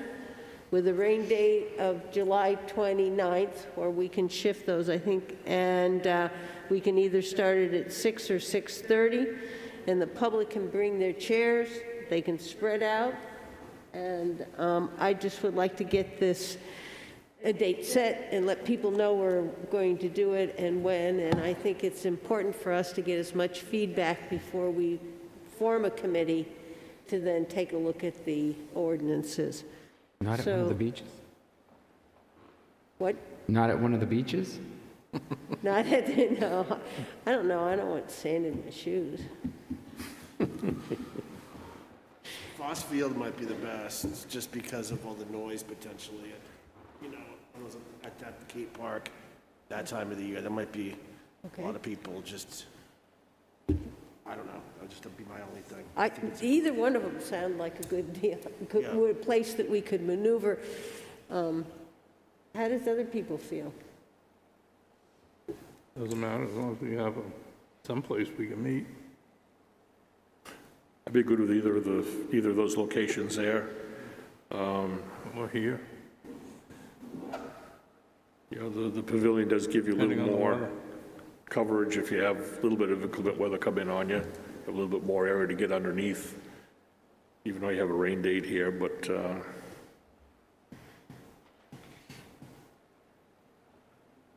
with a rain date of July 29th, or we can shift those, I think, and we can either start it at 6 or 6:30, and the public can bring their chairs, they can spread out, and I just would like to get this a date set and let people know we're going to do it and when, and I think it's important for us to get as much feedback before we form a committee to then take a look at the ordinances. Not at one of the beaches? What? Not at one of the beaches? Not at the, no. I don't know. I don't want sand in my shoes. Foss Field might be the best, just because of all the noise potentially. You know, at that Cape Park, that time of the year, there might be a lot of people just, I don't know. That'll just be my only thing. Either one of them sound like a good deal, a place that we could maneuver. How does other people feel? Doesn't matter, as long as we have someplace we can meet. I'd be good with either of those locations there. Or here. You know, the pavilion does give you a little Depending on the more weather. coverage if you have a little bit of inclement weather come in on you, a little bit more area to get underneath, even though you have a rain date here, but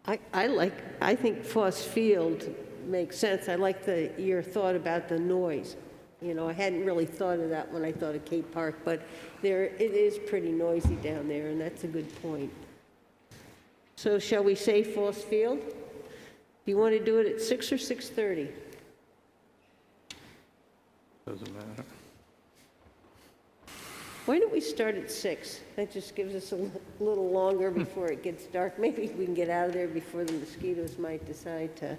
I think Foss Field makes sense. I like your thought about the noise. You know, I hadn't really thought of that when I thought of Cape Park, but it is pretty noisy down there, and that's a good point. So shall we say Foss Field? Do you want to do it at 6 or 6:30? Doesn't matter. Why don't we start at 6? That just gives us a little longer before it gets dark. Maybe we can get out of there before the mosquitoes might decide to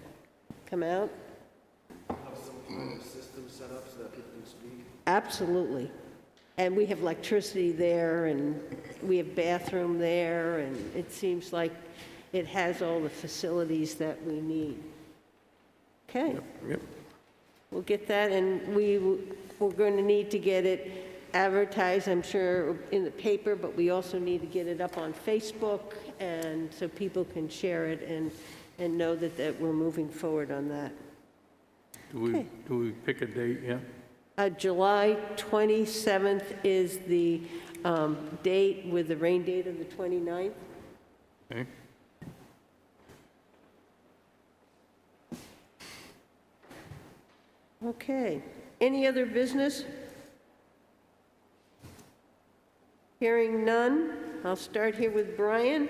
come out. Some kind of systems set up so that people can speak? Absolutely. And we have electricity there, and we have bathroom there, and it seems like it has all the facilities that we need. Okay. Yep. We'll get that, and we're going to need to get it advertised, I'm sure, in the paper, but we also need to get it up on Facebook, and so people can share it and know that we're moving forward on that. Do we pick a date yet? July 27th is the date, with the rain date of the 29th. Okay. Okay. Any other business? Hearing none, I'll start here with Brian.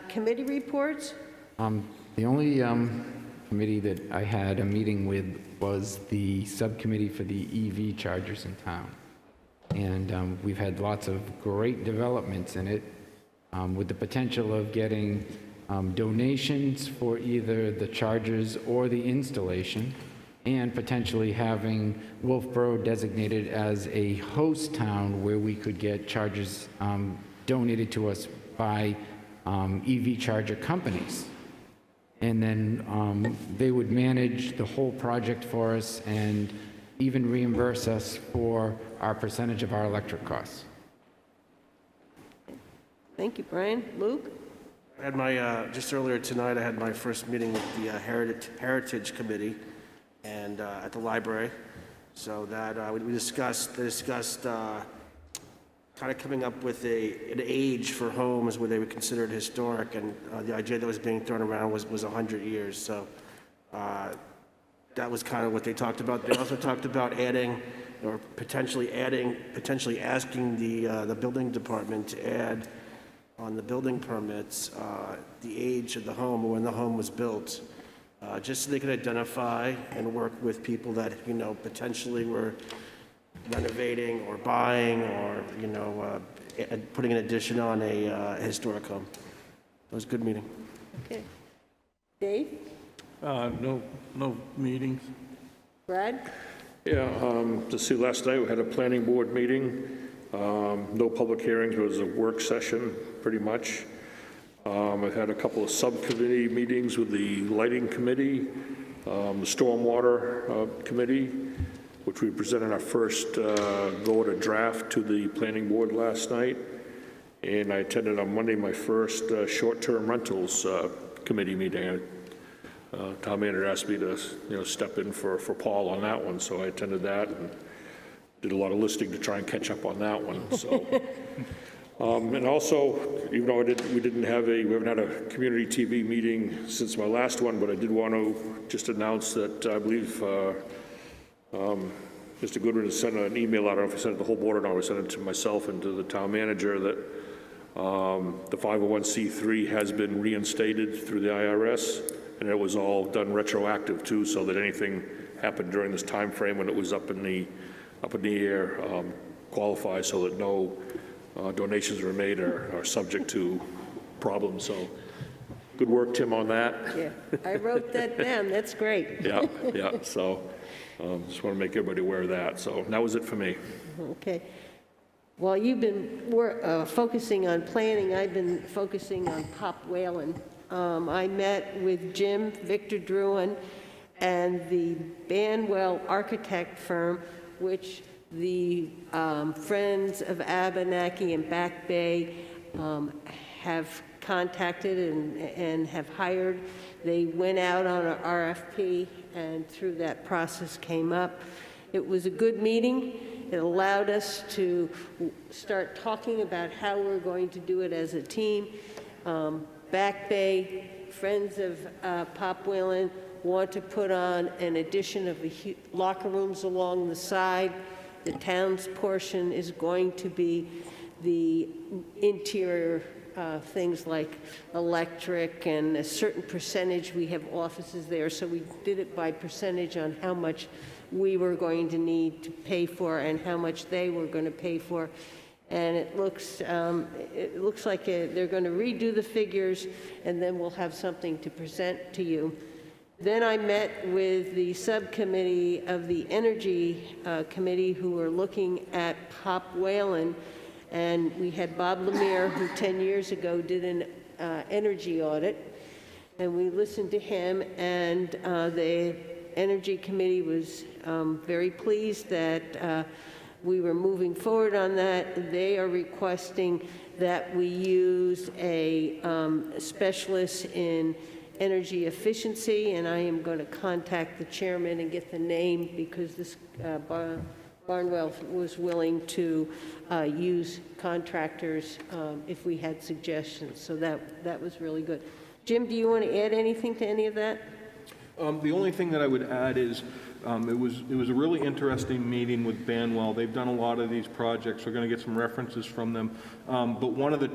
Committee reports? The only committee that I had a meeting with was the subcommittee for the EV chargers in town. And we've had lots of great developments in it, with the potential of getting donations for either the chargers or the installation, and potentially having Wolfeboro designated as a host town where we could get chargers donated to us by EV charger companies. And then they would manage the whole project for us and even reimburse us for our percentage of our electric costs. Thank you, Brian. Luke? I had my, just earlier tonight, I had my first meeting with the Heritage Committee and at the library. So that we discussed kind of coming up with an age for homes where they were considered historic, and the idea that was being thrown around was 100 years. So that was kind of what they talked about. They also talked about adding, or potentially asking the building department to add on the building permits the age of the home or when the home was built, just so they could identify and work with people that, you know, potentially were renovating or buying or, you know, putting an addition on a historic home. It was a good meeting. Okay. Dave? No meetings. Brad? Yeah, to see, last night we had a planning board meeting. No public hearings, it was a work session, pretty much. I've had a couple of subcommittee meetings with the lighting committee, the stormwater committee, which we presented our first go-to draft to the planning board last night. And I attended on Monday my first short-term rentals committee meeting. Town manager asked me to, you know, step in for Paul on that one, so I attended that and did a lot of listening to try and catch up on that one. So, and also, even though we haven't had a community TV meeting since my last one, but I did want to just announce that I believe Mr. Goodwin has sent an email out. I don't know if he sent it to the whole board or not. I sent it to myself and to the town manager that the 501c3 has been reinstated through the IRS, and it was all done retroactive too, so that anything happened during this time frame when it was up in the air qualifies, so that no donations were made or are subject to problems. So good work, Tim, on that. Yeah, I wrote that down. That's great. Yeah. So just want to make everybody aware of that. So that was it for me. Okay. While you've been focusing on planning, I've been focusing on Pop Whalen. I met with Jim, Victor Druin, and the Banwell architect firm, which the Friends of Abenaki and Back Bay have contacted and have hired. They went out on an RFP, and through that process came up. It was a good meeting. It allowed us to start talking about how we're going to do it as a team. Back Bay, Friends of Pop Whalen, want to put on an addition of the locker rooms along the side. The town's portion is going to be the interior things like electric and a certain percentage. We have offices there, so we did it by percentage on how much we were going to need to pay for and how much they were going to pay for. And it looks like they're going to redo the figures, and then we'll have something to present to you. Then I met with the subcommittee of the Energy Committee who were looking at Pop Whalen, and we had Bob Lemire, who 10 years ago did an energy audit, and we listened to him, and the Energy Committee was very pleased that we were moving forward on that. They are requesting that we use a specialist in energy efficiency, and I am going to contact the chairman and get the name, because this Barnwell was willing to use contractors if we had suggestions. So that was really good. Jim, do you want to add anything to any of that? The only thing that I would add is it was a really interesting meeting with Banwell. They've done a lot of these projects. We're going to get some references from them. But one of the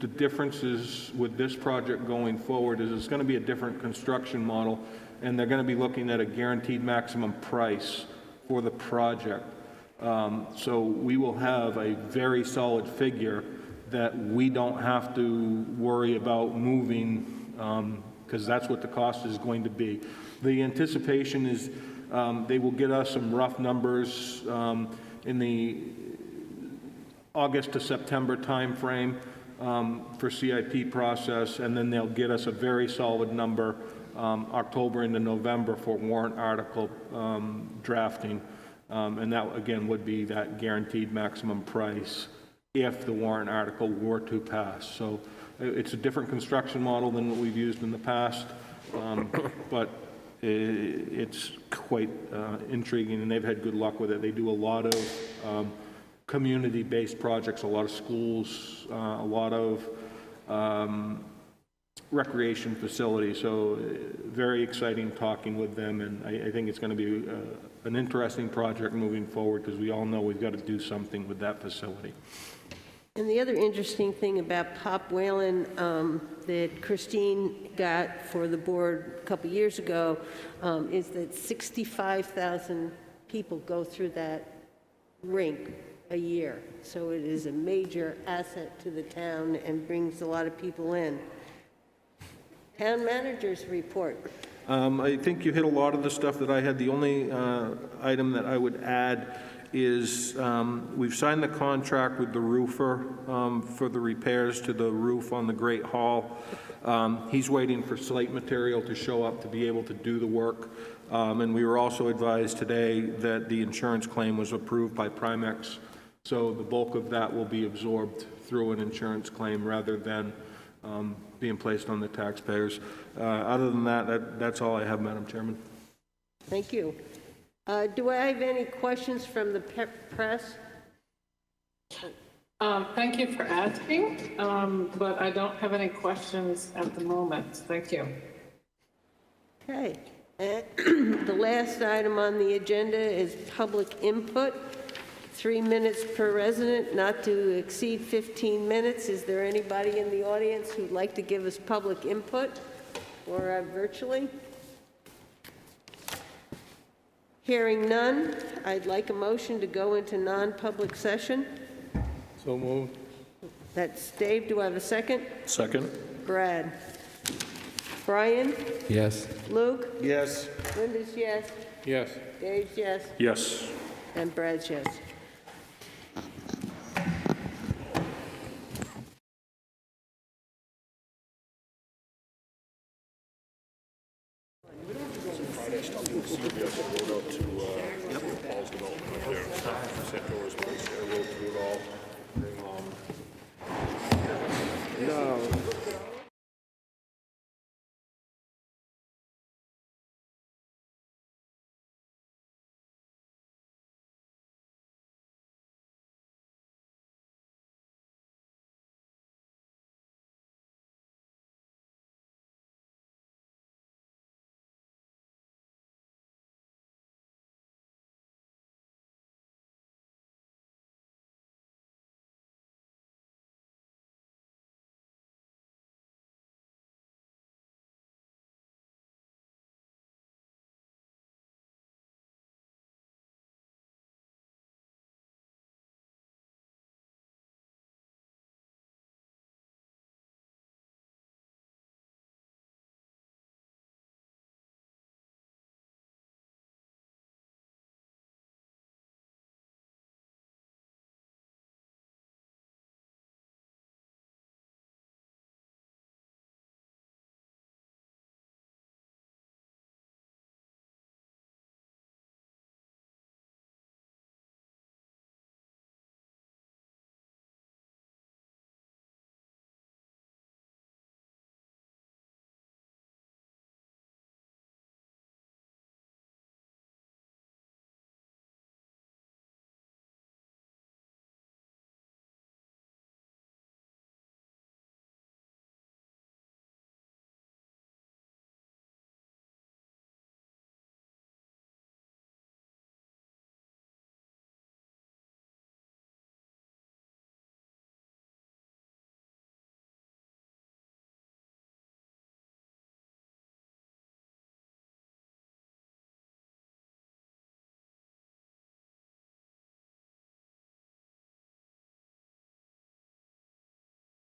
differences with this project going forward is it's going to be a different construction model, and they're going to be looking at a guaranteed maximum price for the project. So we will have a very solid figure that we don't have to worry about moving, because that's what the cost is going to be. The anticipation is they will get us some rough numbers in the August to September timeframe for CIP process, and then they'll get us a very solid number October into November for warrant article drafting. And that, again, would be that guaranteed maximum price if the warrant article were to pass. So it's a different construction model than what we've used in the past, but it's quite intriguing, and they've had good luck with it. They do a lot of community-based projects, a lot of schools, a lot of recreation facilities, so very exciting talking with them, and I think it's going to be an interesting project moving forward, because we all know we've got to do something with that facility. And the other interesting thing about Pop Whalen that Christine got for the board a couple years ago is that 65,000 people go through that rink a year. So it is a major asset to the town and brings a lot of people in. Town manager's report. I think you hit a lot of the stuff that I had. The only item that I would add is we've signed the contract with the roofer for the repairs to the roof on the Great Hall. He's waiting for slate material to show up to be able to do the work. And we were also advised today that the insurance claim was approved by Primex. So the bulk of that will be absorbed through an insurance claim rather than being placed on the taxpayers. Other than that, that's all I have, Madam Chairman. Thank you. Do I have any questions from the press? Thank you for asking, but I don't have any questions at the moment. Thank you. Okay. The last item on the agenda is public input. 3 minutes per resident, not to exceed 15 minutes. Is there anybody in the audience who'd like to give us public input or virtually? Hearing none, I'd like a motion to go into non-public session. So moved. That's Dave. Do I have a second? Second. Brad. Brian? Yes. Luke? Yes. Linda's yes. Yes. Dave's yes. Yes. And Brad's yes. Paul's development right there. St. George's Place, I rode through it all.